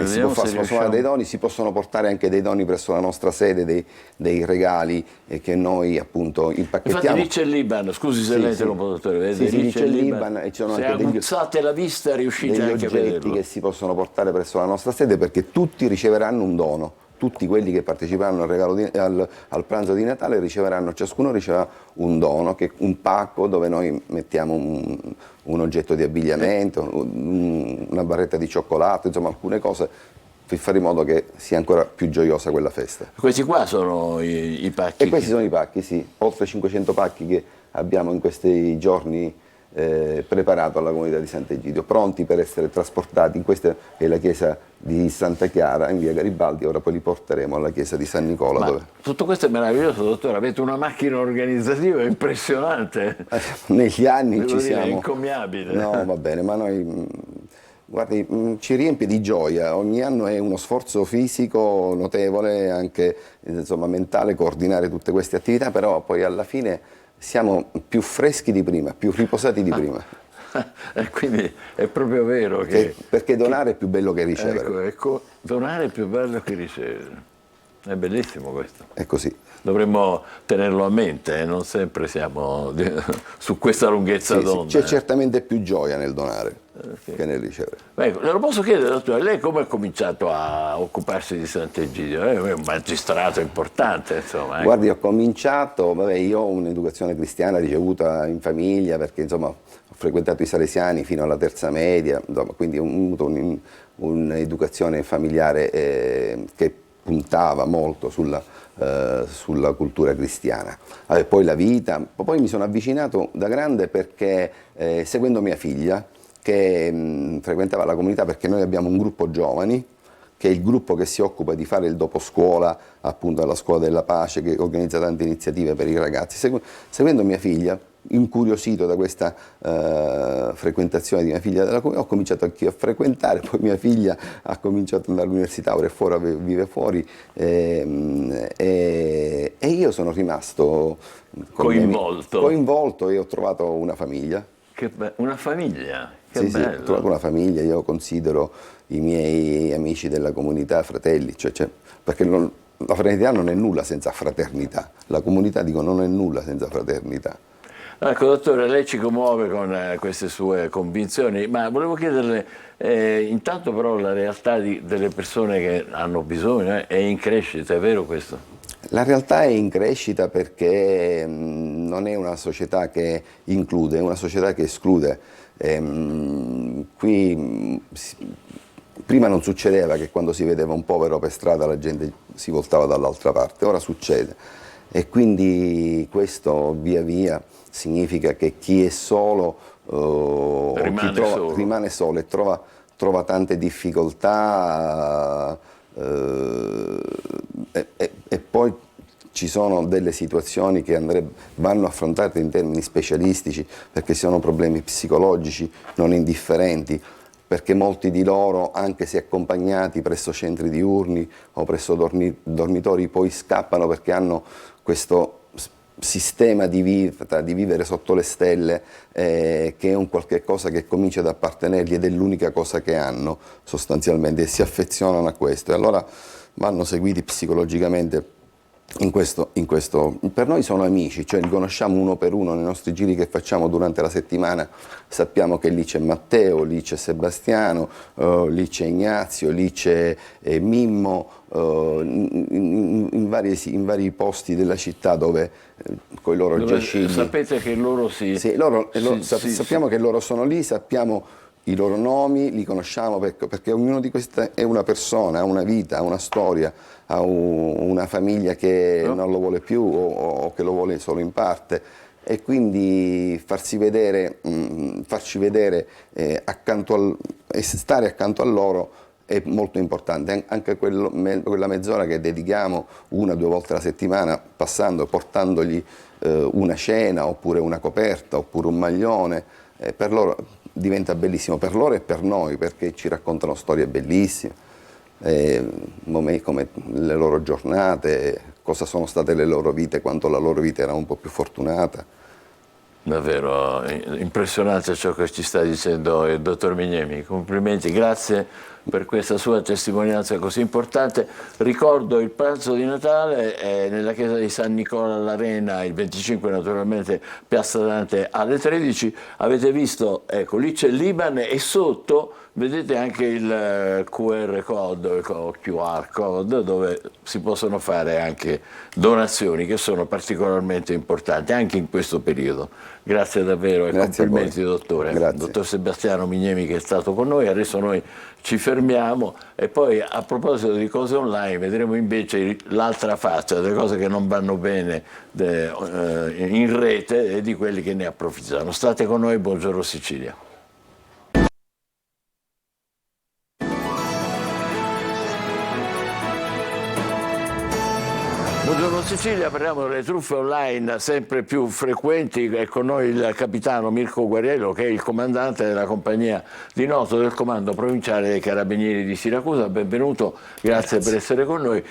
Si possono fare dei doni, si possono portare anche dei doni presso la nostra sede, dei regali che noi appunto impacchettiamo. Infatti lì c'è l'Iban, scusi se lei interrompo, dottore, sì, lì c'è l'Iban e ci sono se anche aguzzate la vista riuscite degli anche a vederlo. oggetti che si possono portare presso la nostra sede, perché tutti riceveranno un dono. Tutti quelli che parteciperanno al pranzo di Natale ciascuno riceverà un dono, che è un pacco dove noi mettiamo un oggetto di abbigliamento, una barretta di cioccolato, insomma alcune cose per fare in modo che sia ancora più gioiosa quella festa. Questi qua sono i pacchi? E questi sono i pacchi, sì, oltre 500 pacchi che abbiamo in questi giorni preparato alla comunità di Sant'Egidio, pronti per essere trasportati. Questa è la chiesa di Santa Chiara in via Garibaldi, ora poi li porteremo alla chiesa di San Nicola. Dove... Tutto questo è meraviglioso, dottore, avete una macchina organizzativa impressionante. Negli anni devo ci dire, siamo... è incommiabile. No, va bene, ma noi... Guardi, ci riempie di gioia, ogni anno è uno sforzo fisico notevole, anche insomma, mentale, coordinare tutte queste attività, però poi alla fine siamo più freschi di prima, più riposati di prima. E quindi è proprio vero perché donare è più bello che ricevere. Ecco, donare è più bello che ricevere. È bellissimo questo. È così. Dovremmo tenerlo a mente, non sempre siamo su questa lunghezza d'onda. C'è certamente più gioia nel donare che nel ricevere. Ecco, le lo posso chiedere, dottore, lei come ha cominciato a occuparsi di Sant'Egidio? È un magistrato importante, insomma. Guardi, ho cominciato, io ho un'educazione cristiana ricevuta in famiglia, perché insomma ho frequentato i salesiani fino alla terza media, insomma, quindi ho avuto un'educazione familiare che puntava molto sulla cultura cristiana. Poi la vita, poi mi sono avvicinato da grande perché seguendo mia figlia che frequentava la comunità, perché noi abbiamo un gruppo giovani che è il gruppo che si occupa di fare il doposcuola appunto alla Scuola della Pace, che organizza tante iniziative per i ragazzi. Seguendo mia figlia, incuriosito da questa frequentazione di mia figlia della comunità, ho cominciato anch'io a frequentare, poi mia figlia ha cominciato ad andare all'università, ora è fuori, vive fuori, e io sono rimasto coinvolto e ho trovato una famiglia. Una famiglia? Che sì, ho trovato una famiglia, io considero i miei amici della comunità fratelli, perché la fraternità non è nulla senza fraternità, la comunità, dico, non è nulla senza fraternità. Ecco, dottore, lei ci commuove con queste sue convinzioni, ma volevo chiederle, intanto però la realtà delle persone che hanno bisogno è in crescita, è vero questo? La realtà è in crescita perché non è una società che include, è una società che esclude. Qui prima non succedeva che quando si vedeva un povero per strada la gente si voltava dall'altra parte, ora succede, e quindi questo via via significa che chi è solo, rimane solo e trova tante difficoltà, e poi ci sono delle situazioni che vanno affrontate in termini specialistici, perché sono problemi psicologici non indifferenti, perché molti di loro, anche se accompagnati presso centri diurni o presso dormitori, poi scappano perché hanno questo sistema di vita, di vivere sotto le stelle, che è un qualche cosa che comincia ad appartenergli ed è l'unica cosa che hanno sostanzialmente, e si affezionano a questo, e allora vanno seguiti psicologicamente. In questo, per noi sono amici, cioè li conosciamo uno per uno nei nostri giri che facciamo durante la settimana, sappiamo che lì c'è Matteo, lì c'è Sebastiano, lì c'è Ignazio, lì c'è Mimmo, in vari posti della città dove con i loro giacigli. Sapete che loro sappiamo che loro sono lì, sappiamo i loro nomi, li conosciamo perché ognuno di questi è una persona, ha una vita, ha una storia, ha una famiglia che non lo vuole più o che lo vuole solo in parte, e quindi farci vedere e stare accanto a loro è molto importante. Anche quella mezz'ora che dedichiamo 1 o 2 volte alla settimana, portandogli una cena oppure una coperta oppure un maglione, per loro diventa bellissimo, per loro e per noi, perché ci raccontano storie bellissime, come le loro giornate, cosa sono state le loro vite quando la loro vita era un po' più fortunata. Davvero impressionante ciò che ci sta dicendo il dottor Mignemi, complimenti, grazie per questa sua testimonianza così importante. Ricordo il pranzo di Natale nella chiesa di San Nicola all'Arena, il 25 naturalmente, Piazza Dante alle 13. Avete visto, ecco, lì c'è l'Iban e sotto vedete anche il QR code dove si possono fare anche donazioni che sono particolarmente importanti anche in questo periodo. Grazie davvero e complimenti dottore. Grazie. Dottor Sebastiano Mignemi che è stato con noi, adesso noi ci fermiamo e poi a proposito di cose online vedremo invece l'altra faccia delle cose che non vanno bene in rete e di quelli che ne approfittano. State con noi, buongiorno Sicilia. Buongiorno Sicilia, parliamo delle truffe online sempre più frequenti. È con noi il capitano Mirko Guerriello, che è il comandante della compagnia di Noto del Comando Provinciale dei Carabinieri di Siracusa. Benvenuto, grazie per essere con noi.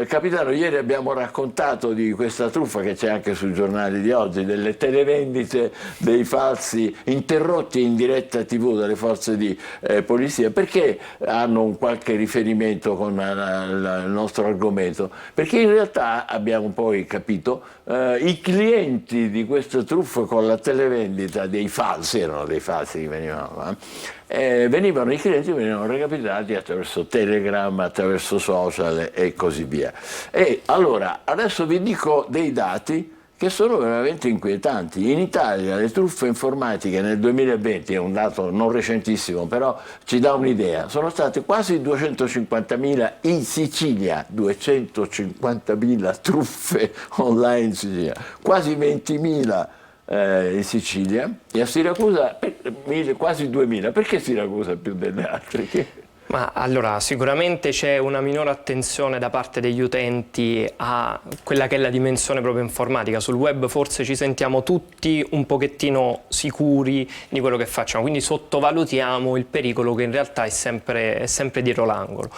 Capitano, ieri abbiamo raccontato di questa truffa che c'è anche sui giornali di oggi, delle televendite dei falsi interrotti in diretta TV dalle forze di polizia. Perché hanno un qualche riferimento con il nostro argomento? Perché in realtà abbiamo poi capito i clienti di queste truffe con la televendita dei falsi, erano dei falsi che venivano, i clienti venivano recapitati attraverso Telegram, attraverso social e così via. E allora adesso vi dico dei dati che sono veramente inquietanti. In Italia le truffe informatiche nel 2020, è un dato non recentissimo, però ci dà un'idea, sono state quasi 250.000 in Sicilia, 250.000 truffe online in Sicilia, quasi 20.000 in Sicilia, e a Siracusa quasi 2.000. Perché Siracusa più delle altre? Ma allora, sicuramente c'è una minore attenzione da parte degli utenti a quella che è la dimensione proprio informatica. Sul web forse ci sentiamo tutti un pochettino sicuri di quello che facciamo, quindi sottovalutiamo il pericolo che in realtà è sempre dietro l'angolo.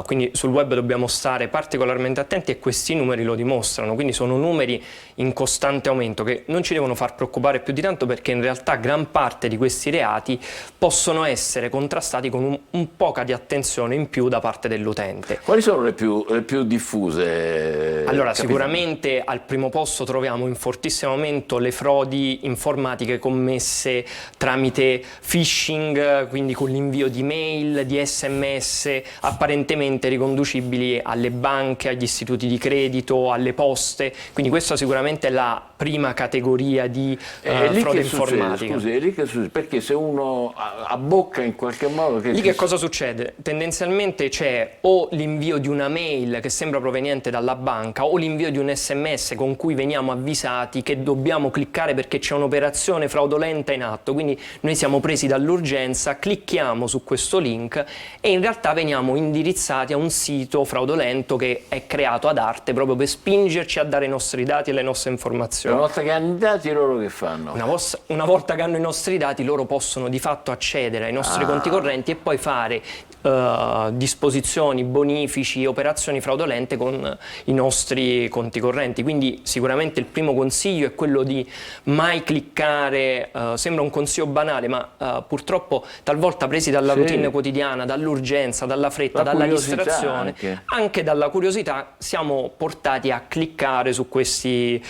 Quindi sul web dobbiamo stare particolarmente attenti e questi numeri lo dimostrano, quindi sono numeri in costante aumento che non ci devono far preoccupare più di tanto, perché in realtà gran parte di questi reati possono essere contrastati con un poca di attenzione in più da parte dell'utente. Quali sono le più diffuse? Allora, sicuramente al primo posto troviamo in fortissimo aumento le frodi informatiche commesse tramite phishing, quindi con l'invio di mail, di SMS apparentemente riconducibili alle banche, agli istituti di credito, alle poste. Quindi questa sicuramente è la prima categoria di frode informatica. Scusi, è lì che succede? Perché se uno abbocca in qualche modo... Lì che cosa succede? Tendenzialmente c'è o l'invio di una mail che sembra proveniente dalla banca o l'invio di un SMS con cui veniamo avvisati che dobbiamo cliccare perché c'è un'operazione fraudolenta in atto. Quindi noi siamo presi dall'urgenza, clicchiamo su questo link e in realtà veniamo indirizzati a un sito fraudolento che è creato ad arte proprio per spingerci a dare i nostri dati e le nostre informazioni. Una volta che hanno i dati, loro che fanno? Una volta che hanno i nostri dati, loro possono di fatto accedere ai nostri conti correnti e poi fare disposizioni, bonifici, operazioni fraudolente con i nostri conti correnti. Quindi sicuramente il primo consiglio è quello di mai cliccare, sembra un consiglio banale, ma purtroppo talvolta presi dalla routine quotidiana, dall'urgenza, dalla fretta, dalla distrazione, anche dalla curiosità, siamo portati a cliccare su questi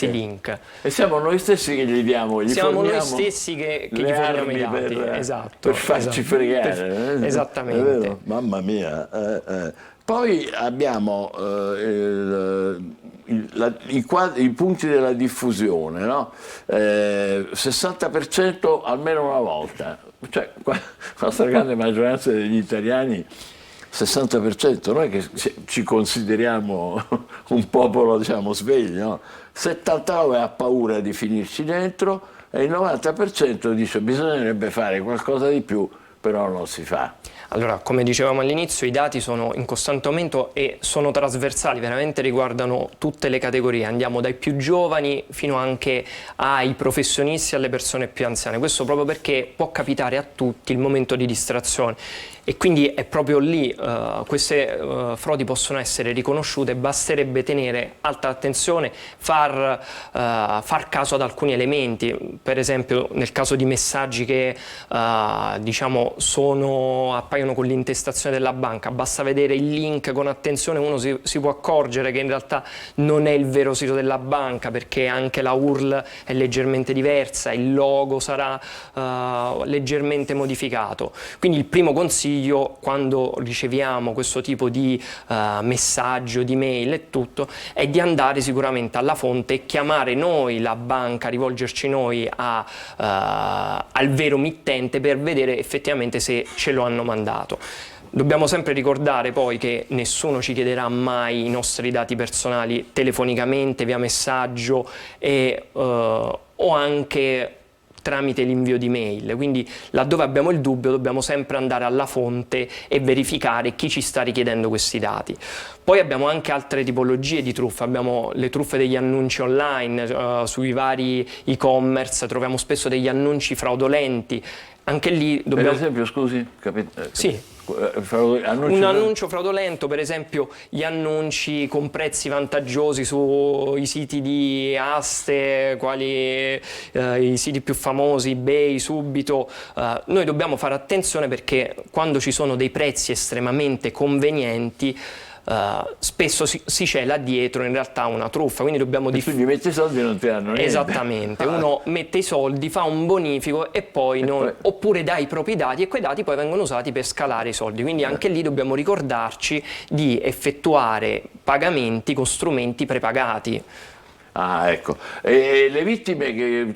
link. E siamo noi stessi che gli diamo, siamo noi stessi che gli forniamo i dati, per farci fregare. Esattamente. Mamma mia. Poi abbiamo i punti della diffusione, no? 60% almeno una volta. Cioè, la stragrande maggioranza degli italiani, 60%, noi che ci consideriamo un popolo, diciamo, sveglio, no? 79% ha paura di finirci dentro e il 90% dice bisognerebbe fare qualcosa di più, però non si fa. Allora, come dicevamo all'inizio, i dati sono in costante aumento e sono trasversali, veramente riguardano tutte le categorie, andiamo dai più giovani fino anche ai professionisti e alle persone più anziane, questo proprio perché può capitare a tutti il momento di distrazione. E quindi è proprio lì queste frodi possono essere riconosciute, basterebbe tenere alta attenzione, far caso ad alcuni elementi, per esempio nel caso di messaggi che diciamo appaiono con l'intestazione della banca, basta vedere il link con attenzione, uno si può accorgere che in realtà non è il vero sito della banca perché anche la URL è leggermente diversa, il logo sarà leggermente modificato. Quindi il primo consiglio, quando riceviamo questo tipo di messaggio, di mail e tutto, è di andare sicuramente alla fonte e chiamare noi la banca, rivolgerci noi al vero mittente per vedere effettivamente se ce lo hanno mandato. Dobbiamo sempre ricordare poi che nessuno ci chiederà mai i nostri dati personali telefonicamente, via messaggio o anche tramite l'invio di mail, quindi laddove abbiamo il dubbio dobbiamo sempre andare alla fonte e verificare chi ci sta richiedendo questi dati. Poi abbiamo anche altre tipologie di truffe, abbiamo le truffe degli annunci online, sui vari e-commerce troviamo spesso degli annunci fraudolenti, anche lì dobbiamo... Per esempio, scusi? Sì. Un annuncio fraudolento, per esempio gli annunci con prezzi vantaggiosi sui siti di aste, quali i siti più famosi, eBay, Subito. Noi dobbiamo fare attenzione perché quando ci sono dei prezzi estremamente convenienti spesso si cela dietro in realtà una truffa, quindi dobbiamo quindi metti i soldi e non ti danno niente. Esattamente, uno mette i soldi, fa un bonifico e poi oppure dà i propri dati e quei dati poi vengono usati per scalare i soldi, quindi anche lì dobbiamo ricordarci di effettuare pagamenti con strumenti prepagati. Ah, ecco. E le vittime che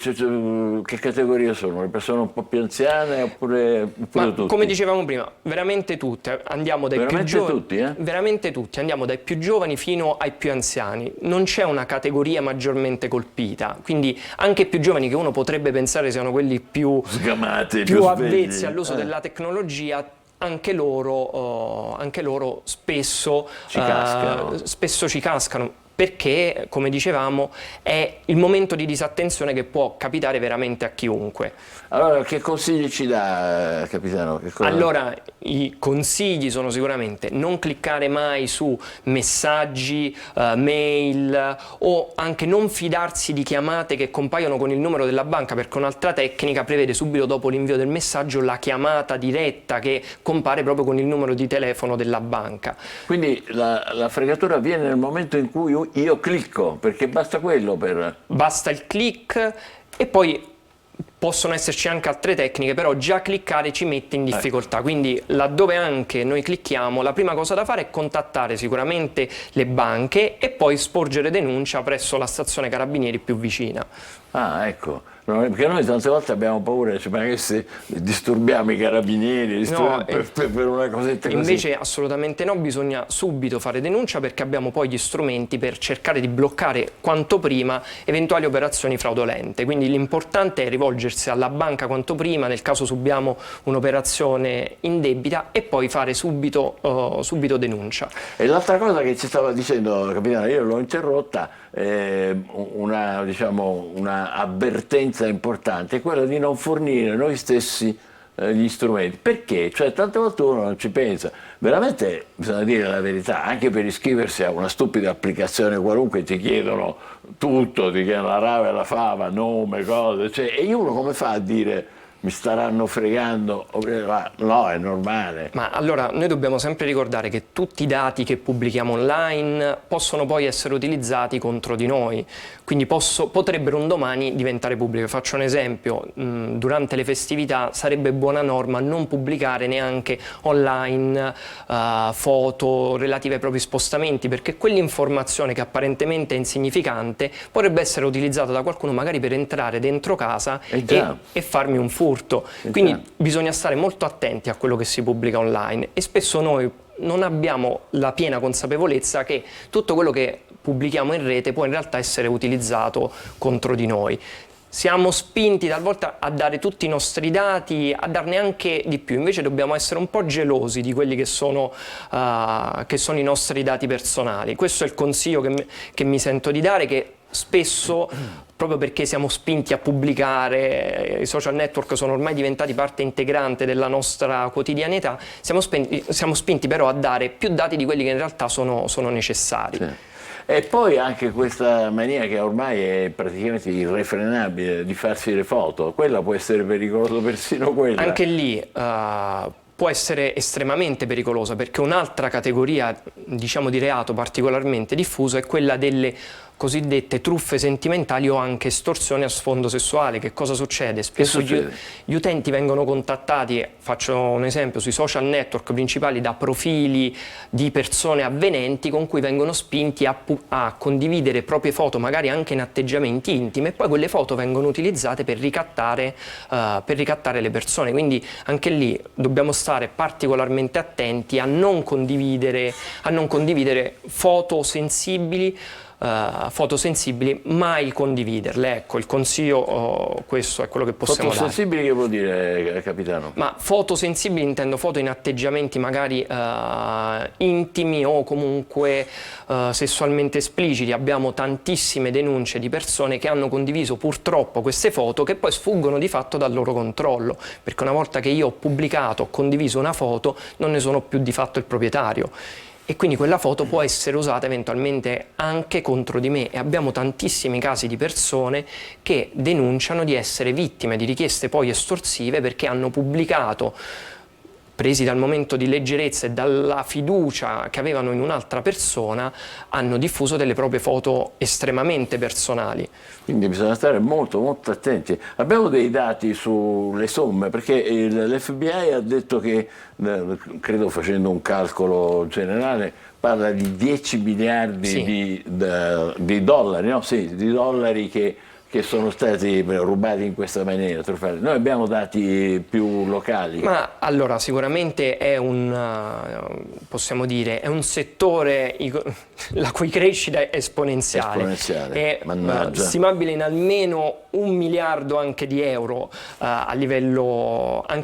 categoria sono? Le persone un po' più anziane oppure tutti? Come dicevamo prima, veramente tutte. Andiamo dai più giovani, veramente tutti, andiamo dai più giovani fino ai più anziani. Non c'è una categoria maggiormente colpita, quindi anche i più giovani, che uno potrebbe pensare siano quelli più sgamati, più avvezzi all'uso della tecnologia, anche loro spesso ci cascano. Perché, come dicevamo, è il momento di disattenzione che può capitare veramente a chiunque. Allora, che consigli ci dà, capitano? Allora, i consigli sono sicuramente non cliccare mai su messaggi, mail o anche non fidarsi di chiamate che compaiono con il numero della banca, perché un'altra tecnica prevede subito dopo l'invio del messaggio la chiamata diretta che compare proprio con il numero di telefono della banca. Quindi la fregatura avviene nel momento in cui io clicco, perché basta quello per... Basta il click e poi possono esserci anche altre tecniche, però già cliccare ci mette in difficoltà, quindi laddove anche noi clicchiamo, la prima cosa da fare è contattare sicuramente le banche e poi sporgere denuncia presso la stazione carabinieri più vicina. Ah, ecco. Perché noi tante volte abbiamo paura, cioè, ma che se disturbiamo i carabinieri per una cosetta così. Invece assolutamente no, bisogna subito fare denuncia perché abbiamo poi gli strumenti per cercare di bloccare quanto prima eventuali operazioni fraudolente. Quindi l'importante è rivolgersi alla banca quanto prima, nel caso subiamo un'operazione indebita, e poi fare subito denuncia. E l'altra cosa che ci stava dicendo, capitano, io l'ho interrotta, una avvertenza importante è quella di non fornire noi stessi gli strumenti. Perché? Cioè, tante volte uno non ci pensa. Veramente bisogna dire la verità, anche per iscriversi a una stupida applicazione qualunque ti chiedono tutto, ti chiedono la rave e la fava, nome, cose, cioè, e uno come fa a dire mi staranno fregando? No, è normale. Ma allora noi dobbiamo sempre ricordare che tutti i dati che pubblichiamo online possono poi essere utilizzati contro di noi, quindi potrebbero un domani diventare pubbliche. Faccio un esempio: durante le festività sarebbe buona norma non pubblicare neanche online foto relative ai propri spostamenti, perché quell'informazione che apparentemente è insignificante potrebbe essere utilizzata da qualcuno magari per entrare dentro casa e farmi un furto. Quindi bisogna stare molto attenti a quello che si pubblica online, e spesso noi non abbiamo la piena consapevolezza che tutto quello che pubblichiamo in rete può in realtà essere utilizzato contro di noi. Siamo spinti talvolta a dare tutti i nostri dati, a darne anche di più, invece dobbiamo essere un po' gelosi di quelli che sono i nostri dati personali. Questo è il consiglio che mi sento di dare, che spesso, proprio perché siamo spinti a pubblicare, i social network sono ormai diventati parte integrante della nostra quotidianità, siamo spinti però a dare più dati di quelli che in realtà sono necessari. Sì. E poi anche questa mania che ormai è praticamente irrefrenabile di farsi le foto, quella può essere pericolosa, persino quella. Anche lì può essere estremamente pericolosa, perché un'altra categoria, diciamo, di reato particolarmente diffusa è quella delle cosiddette truffe sentimentali o anche estorsione a sfondo sessuale. Che cosa succede? Spesso gli utenti vengono contattati, faccio un esempio, sui social network principali da profili di persone avvenenti con cui vengono spinti a condividere proprie foto, magari anche in atteggiamenti intimi, e poi quelle foto vengono utilizzate per ricattare le persone. Quindi anche lì dobbiamo stare particolarmente attenti a non condividere foto sensibili, mai condividerle. Ecco, il consiglio, questo è quello che possiamo dare. Fotosensibili che vuol dire, capitano? Ma fotosensibili intendo foto in atteggiamenti magari intimi o comunque sessualmente espliciti. Abbiamo tantissime denunce di persone che hanno condiviso purtroppo queste foto che poi sfuggono di fatto dal loro controllo, perché una volta che io ho pubblicato, ho condiviso una foto, non ne sono più di fatto il proprietario. E quindi quella foto può essere usata eventualmente anche contro di me, e abbiamo tantissimi casi di persone che denunciano di essere vittime di richieste poi estorsive perché hanno pubblicato, presi dal momento di leggerezza e dalla fiducia che avevano in un'altra persona, hanno diffuso delle proprie foto estremamente personali. Quindi bisogna stare molto molto attenti. Abbiamo dei dati sulle somme, perché l'FBI ha detto che, credo facendo un calcolo generale, parla di 10 miliardi di dollari, no? Sì, di dollari che sono stati rubati in questa maniera. Noi abbiamo dati più locali. Ma allora sicuramente è possiamo dire, è un settore la cui crescita è esponenziale. È stimabile in almeno 1 miliardo anche di euro anche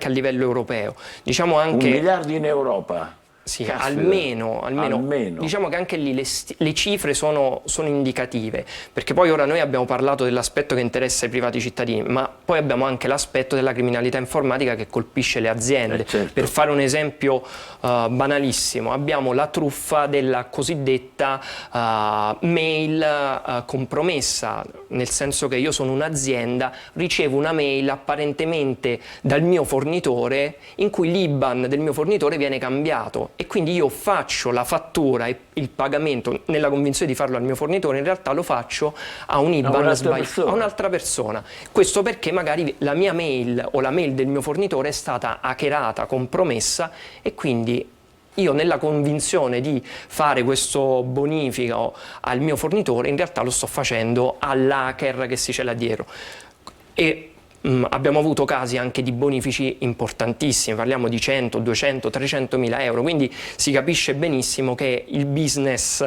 a livello europeo. Diciamo anche 1 miliardo in Europa? Sì, almeno. Diciamo che anche lì le cifre sono indicative, perché poi ora noi abbiamo parlato dell'aspetto che interessa i privati cittadini, ma poi abbiamo anche l'aspetto della criminalità informatica che colpisce le aziende. Certo. Per fare un esempio banalissimo, abbiamo la truffa della cosiddetta mail compromessa, nel senso che io sono un'azienda, ricevo una mail apparentemente dal mio fornitore in cui l'IBAN del mio fornitore viene cambiato. e quindi io faccio la fattura e il pagamento nella convinzione di farlo al mio fornitore, in realtà lo faccio a un IBAN sbagliato, a un'altra persona. Questo perché magari la mia mail o la mail del mio fornitore è stata hackerata, compromessa, e quindi io, nella convinzione di fare questo bonifico al mio fornitore, in realtà lo sto facendo all'hacker che si cela dietro. E abbiamo avuto casi anche di bonifici importantissimi, parliamo di 100, 200, 300 mila euro, quindi si capisce benissimo che il business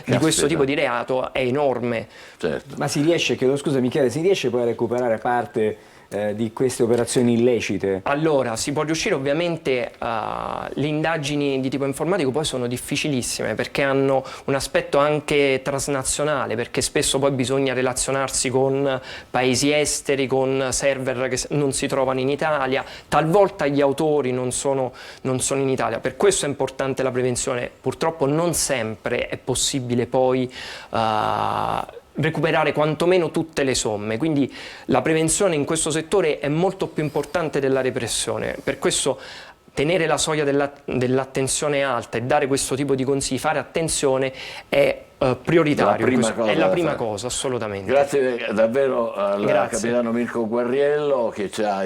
di questo tipo di reato è enorme. Certo. Ma si riesce, chiedo scusa Michele, si riesce poi a recuperare parte di queste operazioni illecite? Allora, si può riuscire, ovviamente le indagini di tipo informatico poi sono difficilissime perché hanno un aspetto anche transnazionale, perché spesso poi bisogna relazionarsi con paesi esteri, con server che non si trovano in Italia, talvolta gli autori non sono in Italia, per questo è importante la prevenzione. Purtroppo non sempre è possibile poi recuperare quantomeno tutte le somme, quindi la prevenzione in questo settore è molto più importante della repressione. Per questo tenere la soglia dell'attenzione alta e dare questo tipo di consigli, fare attenzione, è prioritario, è la prima cosa, assolutamente. Grazie davvero al capitano Mirko Guerriello che ci ha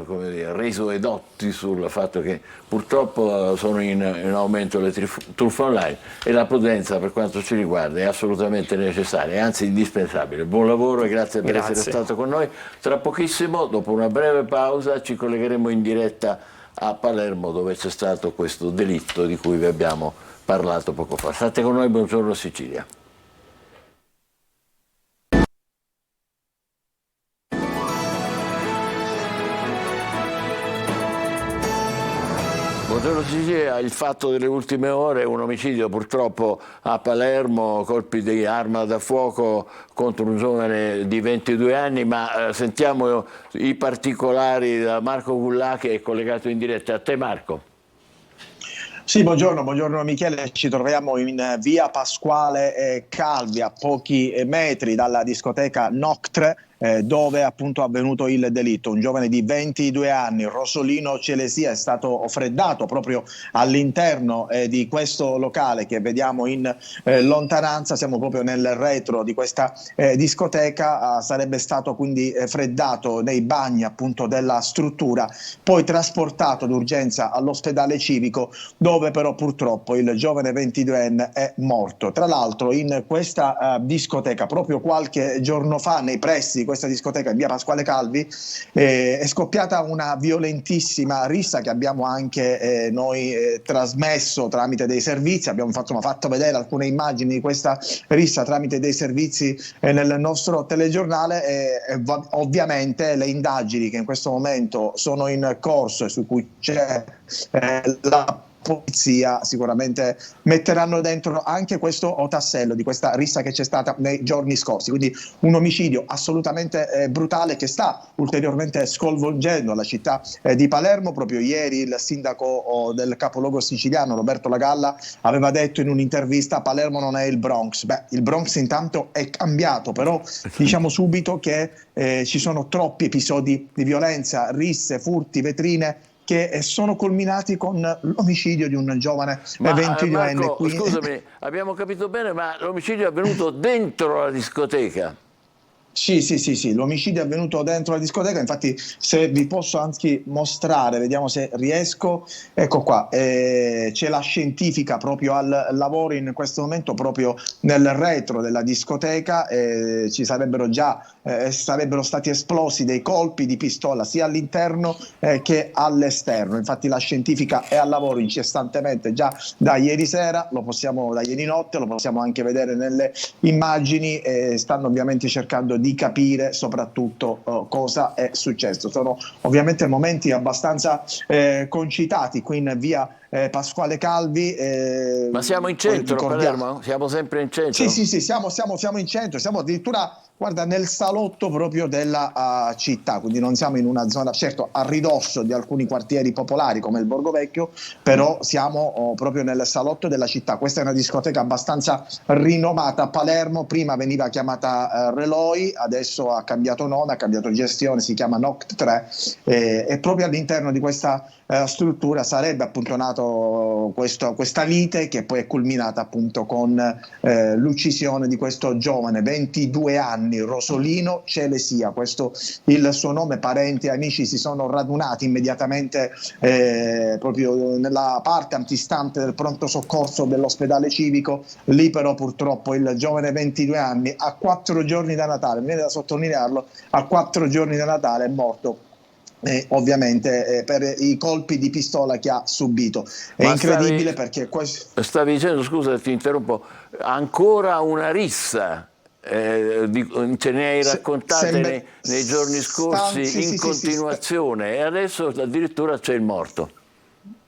come dire, reso edotti sul fatto che purtroppo sono in aumento le truffe online, e la prudenza per quanto ci riguarda è assolutamente necessaria, anzi indispensabile. Buon lavoro e grazie per essere stato con noi. Tra pochissimo, dopo una breve pausa, ci collegheremo in diretta a Palermo, dove c'è stato questo delitto di cui vi abbiamo parlato poco fa. State con noi, buongiorno Sicilia. Buongiorno Sicilia, il fatto delle ultime ore, un omicidio purtroppo a Palermo, colpi di arma da fuoco contro un giovane di 22 anni, ma sentiamo i particolari da Marco Gullà che è collegato in diretta. A te Marco. Sì, buongiorno Michele, ci troviamo in via Pasquale Calvi, a pochi metri dalla discoteca Noctre, dove appunto è avvenuto il delitto. Un giovane di 22 anni, Rosolino Celesia, è stato freddato proprio all'interno di questo locale che vediamo in lontananza. Siamo proprio nel retro di questa discoteca. Sarebbe stato quindi freddato nei bagni appunto della struttura, poi trasportato d'urgenza all'ospedale civico, dove però purtroppo il giovane 22enne è morto. Tra l'altro in questa discoteca, proprio qualche giorno fa, nei pressi questa discoteca in via Pasquale Calvi, è scoppiata una violentissima rissa che abbiamo anche noi trasmesso tramite dei servizi. Abbiamo fatto vedere alcune immagini di questa rissa tramite dei servizi nel nostro telegiornale, e ovviamente le indagini che in questo momento sono in corso e su cui c'è la polizia sicuramente metteranno dentro anche questo tassello di questa rissa che c'è stata nei giorni scorsi. Quindi un omicidio assolutamente brutale che sta ulteriormente sconvolgendo la città di Palermo. Proprio ieri il sindaco del capoluogo siciliano Roberto Lagalla aveva detto in un'intervista: Palermo non è il Bronx. Beh, il Bronx intanto è cambiato, però diciamo subito che ci sono troppi episodi di violenza, risse, furti, vetrine, che sono culminati con l'omicidio di un giovane 22enne. Marco, scusami, abbiamo capito bene, ma l'omicidio è avvenuto dentro la discoteca? Sì, l'omicidio è avvenuto dentro la discoteca. Infatti, se vi posso anche mostrare, vediamo se riesco, ecco qua, c'è la scientifica proprio al lavoro in questo momento, proprio nel retro della discoteca. Ci sarebbero stati esplosi dei colpi di pistola sia all'interno che all'esterno. Infatti la scientifica è al lavoro incessantemente già da ieri sera, da ieri notte, lo possiamo anche vedere nelle immagini. Stanno ovviamente cercando di capire soprattutto cosa è successo. Sono ovviamente momenti abbastanza concitati qui in via Pasquale Calvi. Ma siamo in centro, Palermo? Siamo sempre in centro? Sì, siamo in centro, siamo addirittura, guarda, nel salotto proprio della città, quindi non siamo in una zona, certo a ridosso di alcuni quartieri popolari come il Borgo Vecchio, però siamo proprio nel salotto della città. Questa è una discoteca abbastanza rinomata a Palermo, prima veniva chiamata Reloi, adesso ha cambiato nome, ha cambiato gestione, si chiama NOCT 3 e proprio all'interno di questa struttura sarebbe appunto nato questa lite che poi è culminata appunto con l'uccisione di questo giovane, 22 anni, Rosolino Celesia. Questo il suo nome. Parenti e amici si sono radunati immediatamente proprio nella parte antistante del pronto soccorso dell'ospedale civico. Lì però purtroppo il giovane 22 anni, a 4 giorni da Natale, mi viene da sottolinearlo, a 4 giorni da Natale è morto. Ovviamente per i colpi di pistola che ha subito. È incredibile perché stavi dicendo, scusa ti interrompo, ancora una rissa, ce ne hai raccontate nei giorni scorsi in continuazione e adesso addirittura c'è il morto.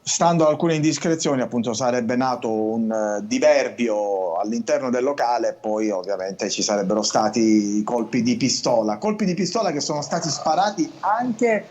Stando a alcune indiscrezioni appunto sarebbe nato un diverbio all'interno del locale e poi ovviamente ci sarebbero stati colpi di pistola che sono stati sparati anche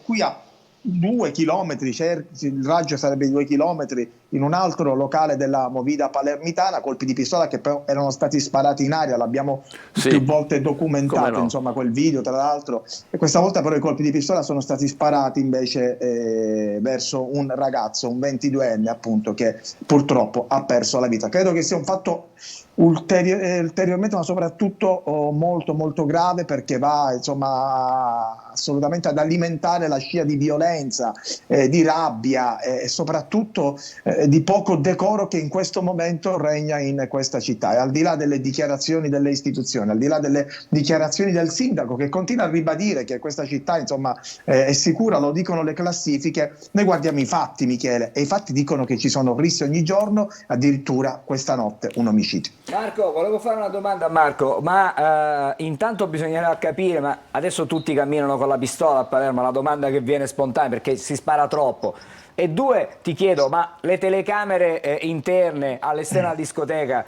qui a 2 chilometri, il raggio sarebbe di 2 chilometri, in un altro locale della Movida palermitana, colpi di pistola che però erano stati sparati in aria, l'abbiamo più volte documentato, no? Insomma quel video tra l'altro, e questa volta però i colpi di pistola sono stati sparati invece verso un ragazzo, un 22enne appunto, che purtroppo ha perso la vita. Credo che sia un fatto ulteriormente ma soprattutto molto molto grave, perché va insomma assolutamente ad alimentare la scia di violenza, di rabbia e soprattutto di poco decoro che in questo momento regna in questa città. E al di là delle dichiarazioni delle istituzioni, al di là delle dichiarazioni del sindaco che continua a ribadire che questa città insomma è sicura, lo dicono le classifiche, noi guardiamo i fatti, Michele, e i fatti dicono che ci sono risse ogni giorno, addirittura questa notte un omicidio. Marco, volevo fare una domanda a Marco, ma intanto bisognerà capire, ma adesso tutti camminano con la pistola a Palermo, la domanda che viene spontanea perché si spara troppo. E 2, ti chiedo, ma le telecamere interne all'esterno della discoteca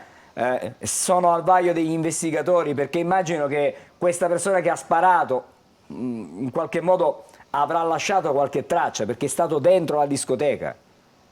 sono al vaglio degli investigatori? Perché immagino che questa persona che ha sparato in qualche modo avrà lasciato qualche traccia, perché è stato dentro la discoteca.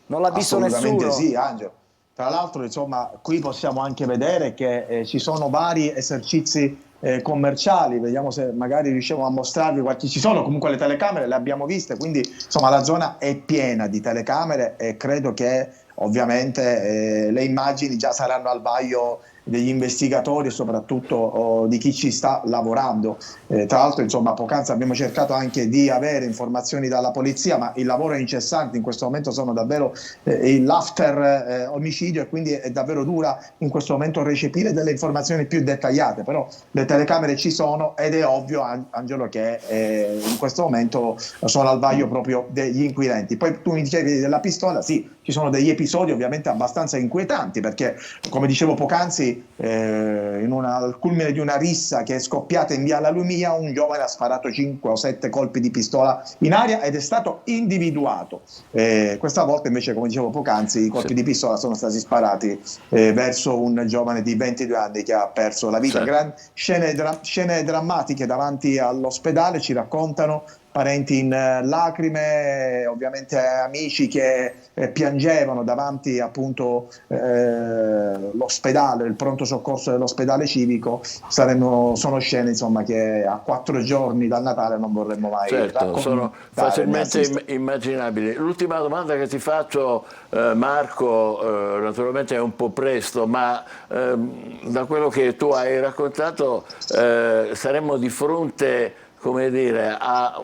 Non l'ha visto nessuno? Assolutamente sì, Angelo. Tra l'altro, insomma, qui possiamo anche vedere che ci sono vari esercizi commerciali, vediamo se magari riusciamo a mostrarvi qualche. Ci sono comunque le telecamere, le abbiamo viste, quindi insomma la zona è piena di telecamere e credo che ovviamente le immagini già saranno al vaglio degli investigatori e soprattutto di chi ci sta lavorando. Tra l'altro insomma poc'anzi abbiamo cercato anche di avere informazioni dalla polizia, ma il lavoro è incessante, in questo momento sono davvero l'after omicidio e quindi è davvero dura in questo momento recepire delle informazioni più dettagliate, però le telecamere ci sono ed è ovvio, Angelo, che in questo momento sono al vaglio proprio degli inquirenti. Poi tu mi dicevi della pistola, sì, ci sono degli episodi ovviamente abbastanza inquietanti perché, come dicevo poc'anzi, al culmine di una rissa che è scoppiata in via La Lumia, un giovane ha sparato 5 o 7 colpi di pistola in aria ed è stato individuato. Questa volta invece, come dicevo poc'anzi, i colpi di pistola sono stati sparati verso un giovane di 22 anni che ha perso la vita. Scene drammatiche davanti all'ospedale, ci raccontano parenti in lacrime, ovviamente amici che piangevano davanti appunto l'ospedale, il pronto soccorso dell'ospedale civico. Sono scene insomma che a 4 giorni dal Natale non vorremmo mai sono facilmente immaginabili. L'ultima domanda che ti faccio, Marco, naturalmente è un po' presto, ma da quello che tu hai raccontato saremmo di fronte, come dire, a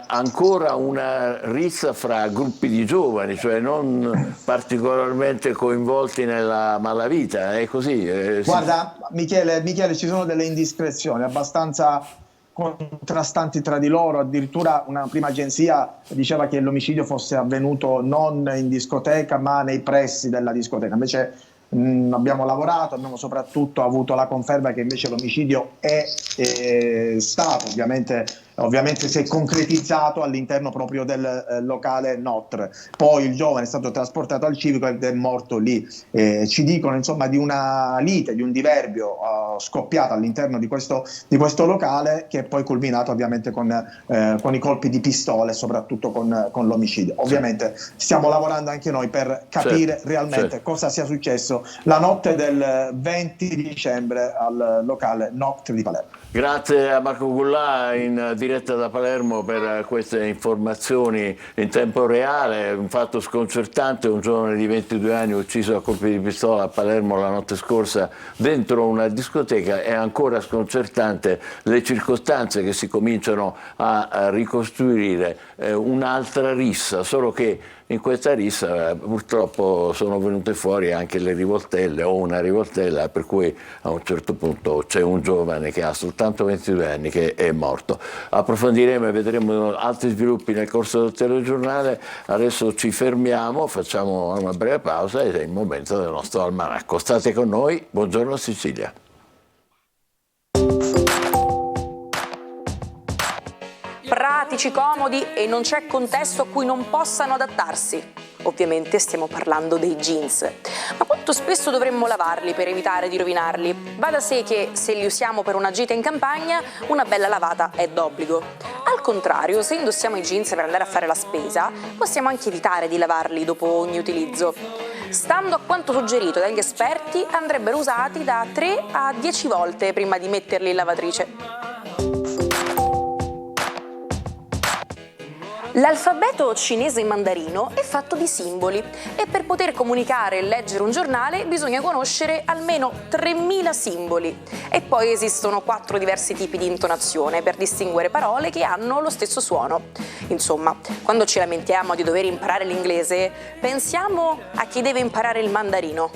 ancora una rissa fra gruppi di giovani, cioè non particolarmente coinvolti nella malavita, è così? Guarda, Michele, ci sono delle indiscrezioni abbastanza contrastanti tra di loro, addirittura una prima agenzia diceva che l'omicidio fosse avvenuto non in discoteca ma nei pressi della discoteca, invece abbiamo lavorato, abbiamo soprattutto avuto la conferma che invece l'omicidio è stato ovviamente si è concretizzato all'interno proprio del locale Notre. Poi il giovane è stato trasportato al civico ed è morto lì. Ci dicono insomma di una lite, di un diverbio scoppiato all'interno di questo locale, che è poi culminato ovviamente con i colpi di pistola e soprattutto con l'omicidio. Ovviamente stiamo lavorando anche noi per capire realmente cosa sia successo la notte del 20 dicembre al locale Noctre di Palermo. Grazie a Marco Gullà in diretta da Palermo per queste informazioni in tempo reale. Un fatto sconcertante: un giovane di 22 anni ucciso a colpi di pistola a Palermo la notte scorsa dentro una discoteca. È ancora sconcertante le circostanze che si cominciano a ricostruire, un'altra rissa, solo che in questa rissa purtroppo sono venute fuori anche le rivoltelle, o una rivoltella, per cui a un certo punto c'è un giovane che ha soltanto 22 anni che è morto. Approfondiremo e vedremo altri sviluppi nel corso del telegiornale. Adesso ci fermiamo, facciamo una breve pausa ed è il momento del nostro almanacco. State con noi, buongiorno Sicilia. Pratici, comodi e non c'è contesto a cui non possano adattarsi. Ovviamente stiamo parlando dei jeans. Ma quanto spesso dovremmo lavarli per evitare di rovinarli? Va da sé che se li usiamo per una gita in campagna, una bella lavata è d'obbligo. Al contrario, se indossiamo i jeans per andare a fare la spesa, possiamo anche evitare di lavarli dopo ogni utilizzo. Stando a quanto suggerito dagli esperti, andrebbero usati da 3 a 10 volte prima di metterli in lavatrice. L'alfabeto cinese mandarino è fatto di simboli e per poter comunicare e leggere un giornale bisogna conoscere almeno 3000 simboli. E poi esistono 4 diversi tipi di intonazione per distinguere parole che hanno lo stesso suono. Insomma, quando ci lamentiamo di dover imparare l'inglese, pensiamo a chi deve imparare il mandarino.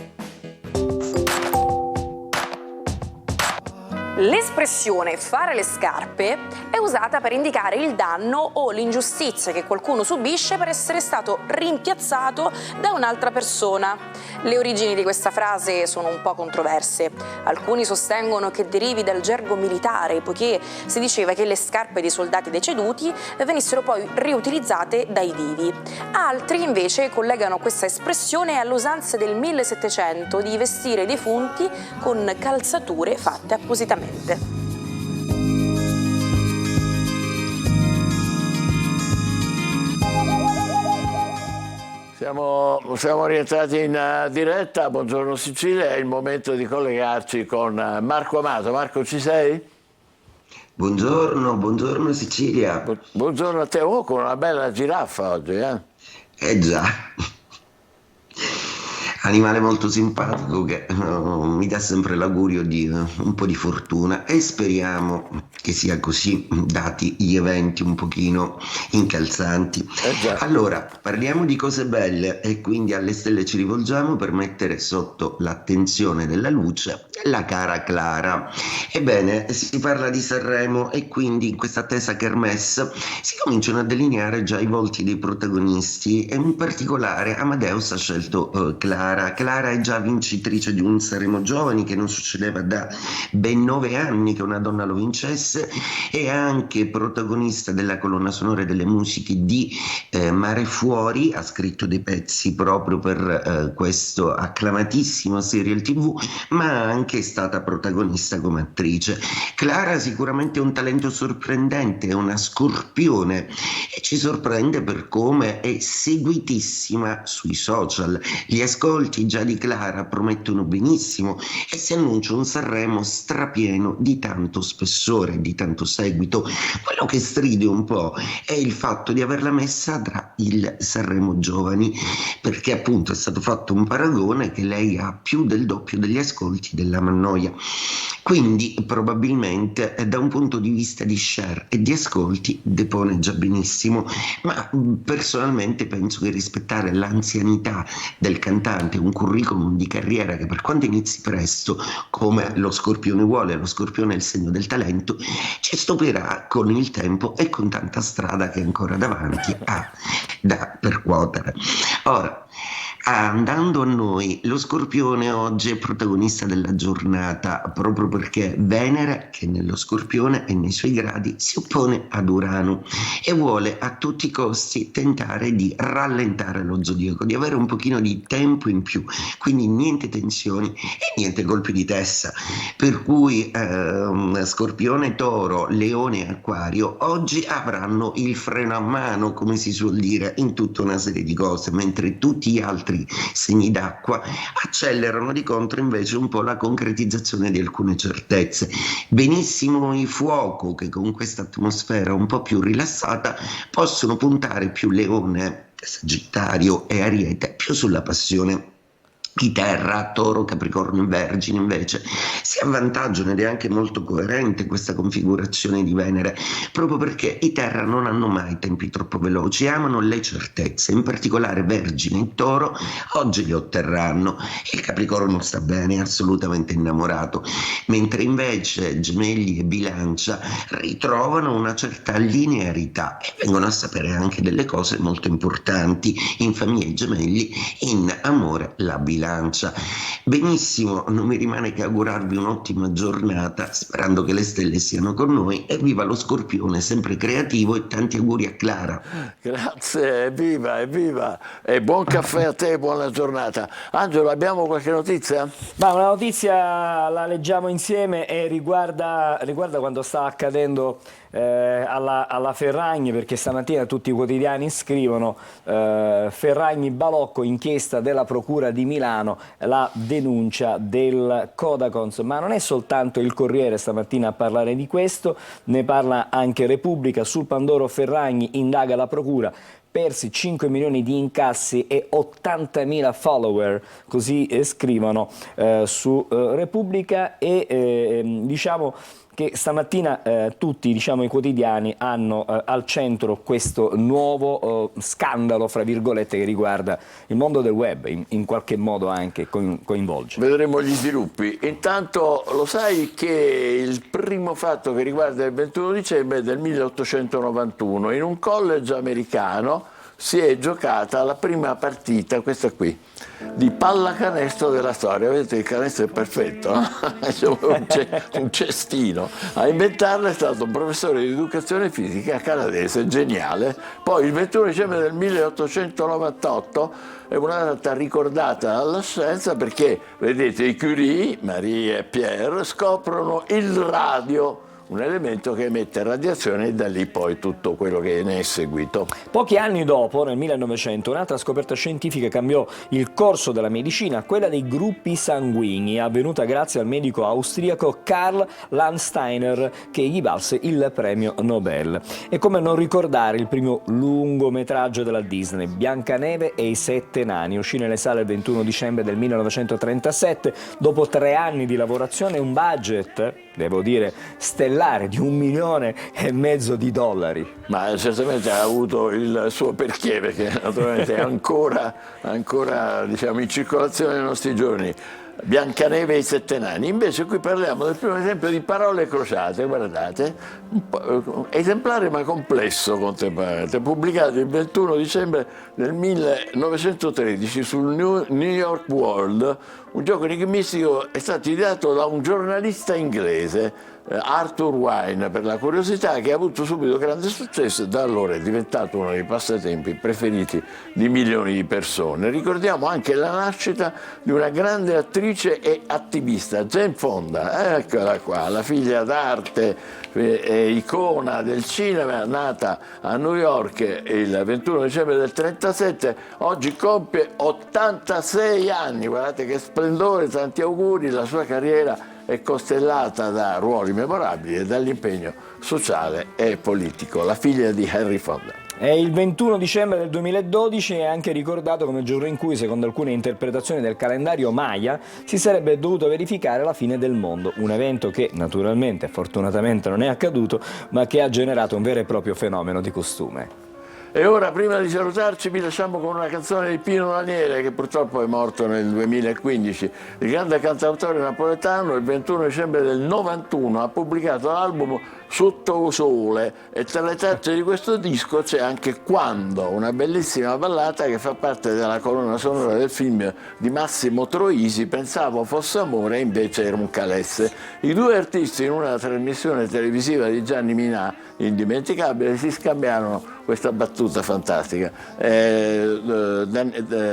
L'espressione fare le scarpe è usata per indicare il danno o l'ingiustizia che qualcuno subisce per essere stato rimpiazzato da un'altra persona. Le origini di questa frase sono un po' controverse. Alcuni sostengono che derivi dal gergo militare, poiché si diceva che le scarpe dei soldati deceduti venissero poi riutilizzate dai vivi. Altri invece collegano questa espressione alle usanze del 1700 di vestire i defunti con calzature fatte appositamente. Siamo rientrati in diretta, buongiorno Sicilia, è il momento di collegarci con Marco Amato. Marco, ci sei? Buongiorno Sicilia. Buongiorno a te, con una bella giraffa oggi, eh? Già, animale molto simpatico che mi dà sempre l'augurio di un po' di fortuna e speriamo che sia così, dati gli eventi un pochino incalzanti. Allora, parliamo di cose belle e quindi alle stelle ci rivolgiamo per mettere sotto l'attenzione della luce la cara Clara. Ebbene, si parla di Sanremo e quindi in questa attesa kermesse si cominciano a delineare già i volti dei protagonisti e in particolare Amadeus ha scelto Clara. Clara è già vincitrice di un Sanremo Giovani, che non succedeva da ben 9 anni che una donna lo vincesse, e anche protagonista della colonna sonora e delle musiche di Mare Fuori, ha scritto dei pezzi proprio per questo acclamatissimo serial TV, ma anche è stata protagonista come attrice. Clara sicuramente è un talento sorprendente, è una scorpione e ci sorprende per come è seguitissima sui social. Gli ascolti già di Clara promettono benissimo e si annuncia un Sanremo strapieno di tanto spessore, di tanto seguito. Quello che stride un po' è il fatto di averla messa tra il Sanremo Giovani, perché appunto è stato fatto un paragone che lei ha più del doppio degli ascolti della Mannoia. Quindi probabilmente da un punto di vista di share e di ascolti depone già benissimo, ma personalmente penso che rispettare l'anzianità del cantante, un curriculum di carriera che per quanto inizi presto, come lo Scorpione vuole, lo Scorpione è il segno del talento, ci stupirà con il tempo e con tanta strada che ancora davanti ha da percuotere. Ora, andando a noi, lo Scorpione oggi è protagonista della giornata proprio perché Venere, che nello Scorpione e nei suoi gradi, si oppone ad Urano e vuole a tutti i costi tentare di rallentare lo zodiaco, di avere un pochino di tempo in più, quindi niente tensioni e niente colpi di testa, per cui Scorpione, Toro, Leone e Acquario oggi avranno il freno a mano, come si suol dire, in tutta una serie di cose, mentre tutti gli altri vari segni d'acqua, accelerano di contro invece un po' la concretizzazione di alcune certezze. Benissimo i fuoco, che con questa atmosfera un po' più rilassata possono puntare più Leone, Sagittario e Ariete più sulla passione. I Terra, Toro, Capricorno e Vergine invece si avvantaggiano, ed è anche molto coerente questa configurazione di Venere, proprio perché i Terra non hanno mai tempi troppo veloci, amano le certezze, in particolare Vergine e Toro oggi le otterranno. Il Capricorno sta bene, è assolutamente innamorato, mentre invece Gemelli e Bilancia ritrovano una certa linearità e vengono a sapere anche delle cose molto importanti. In famiglia i Gemelli, in amore la Bilancia. Benissimo, non mi rimane che augurarvi un'ottima giornata, sperando che le stelle siano con noi, e viva lo Scorpione, sempre creativo, e tanti auguri a Clara. Grazie, evviva, evviva, e buon caffè a te, buona giornata. Angelo, abbiamo qualche notizia? Ma una notizia la leggiamo insieme e riguarda quando sta accadendo alla Ferragni, perché stamattina tutti i quotidiani scrivono Ferragni Balocco, inchiesta della Procura di Milano, la denuncia del Codacons. Ma non è soltanto il Corriere stamattina a parlare di questo, ne parla anche Repubblica. Sul Pandoro Ferragni indaga la Procura, persi 5 milioni di incassi e 80.000 follower, così scrivono su Repubblica. E diciamo che stamattina tutti i quotidiani hanno al centro questo nuovo scandalo, fra virgolette, che riguarda il mondo del web, in qualche modo anche coinvolge. Vedremo gli sviluppi. Intanto lo sai che il primo fatto che riguarda il 21 dicembre è del 1891. In un college americano si è giocata la prima partita, questa qui, di pallacanestro della storia. Vedete, il canestro è perfetto, no? un cestino. A inventarlo è stato un professore di educazione fisica canadese, geniale. Poi il 21 dicembre del 1898 è una data ricordata dalla scienza perché, vedete, i Curie, Marie e Pierre, scoprono il radio, un elemento che emette radiazione, e da lì poi tutto quello che ne è seguito. Pochi anni dopo, nel 1900, un'altra scoperta scientifica cambiò il corso della medicina, quella dei gruppi sanguigni, avvenuta grazie al medico austriaco Karl Landsteiner, che gli valse il premio Nobel. E come non ricordare il primo lungometraggio della Disney, Biancaneve e i 7 nani, uscì nelle sale il 21 dicembre del 1937, dopo 3 anni di lavorazione, un budget, devo dire, stellare di $1,5 milioni di dollari. Ma certamente ha avuto il suo perché, perché naturalmente è ancora diciamo, in circolazione nei nostri giorni. Biancaneve e i 7 nani. Invece qui parliamo del primo esempio di parole crociate, guardate, esemplare ma complesso contemporaneamente, pubblicato il 21 dicembre del 1913 sul New York World. Un gioco enigmistico è stato ideato da un giornalista inglese, Arthur Wine, per la curiosità, che ha avuto subito grande successo e da allora è diventato uno dei passatempi preferiti di milioni di persone. Ricordiamo anche la nascita di una grande attrice e attivista, Jane Fonda, eccola qua, la figlia d'arte e icona del cinema, nata a New York il 21 dicembre del 1937, oggi compie 86 anni, guardate che splendore, tanti auguri. La sua carriera è costellata da ruoli memorabili e dall'impegno sociale e politico, la figlia di Henry Fonda. E il 21 dicembre del 2012 è anche ricordato come il giorno in cui, secondo alcune interpretazioni del calendario Maya, si sarebbe dovuto verificare la fine del mondo, un evento che naturalmente, fortunatamente, non è accaduto, ma che ha generato un vero e proprio fenomeno di costume. E ora, prima di salutarci, vi lasciamo con una canzone di Pino Daniele, che purtroppo è morto nel 2015. Il grande cantautore napoletano, il 21 dicembre del 91, ha pubblicato l'album Sotto Sole, e tra le tracce di questo disco c'è anche Quando, una bellissima ballata che fa parte della colonna sonora del film di Massimo Troisi, Pensavo fosse amore, invece era un calesse. I due artisti, in una trasmissione televisiva di Gianni Minà, indimenticabile, si scambiarono questa battuta fantastica.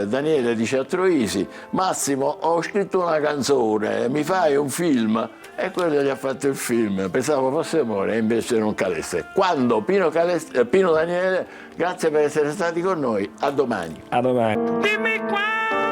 Daniele dice a Troisi: Massimo, ho scritto una canzone, mi fai un film? E quello gli ha fatto il film, Pensavo fosse amore. signore e invece non cadesse. Quando Pino Daniele, grazie per essere stati con noi, a domani. A domani. Dimmi quando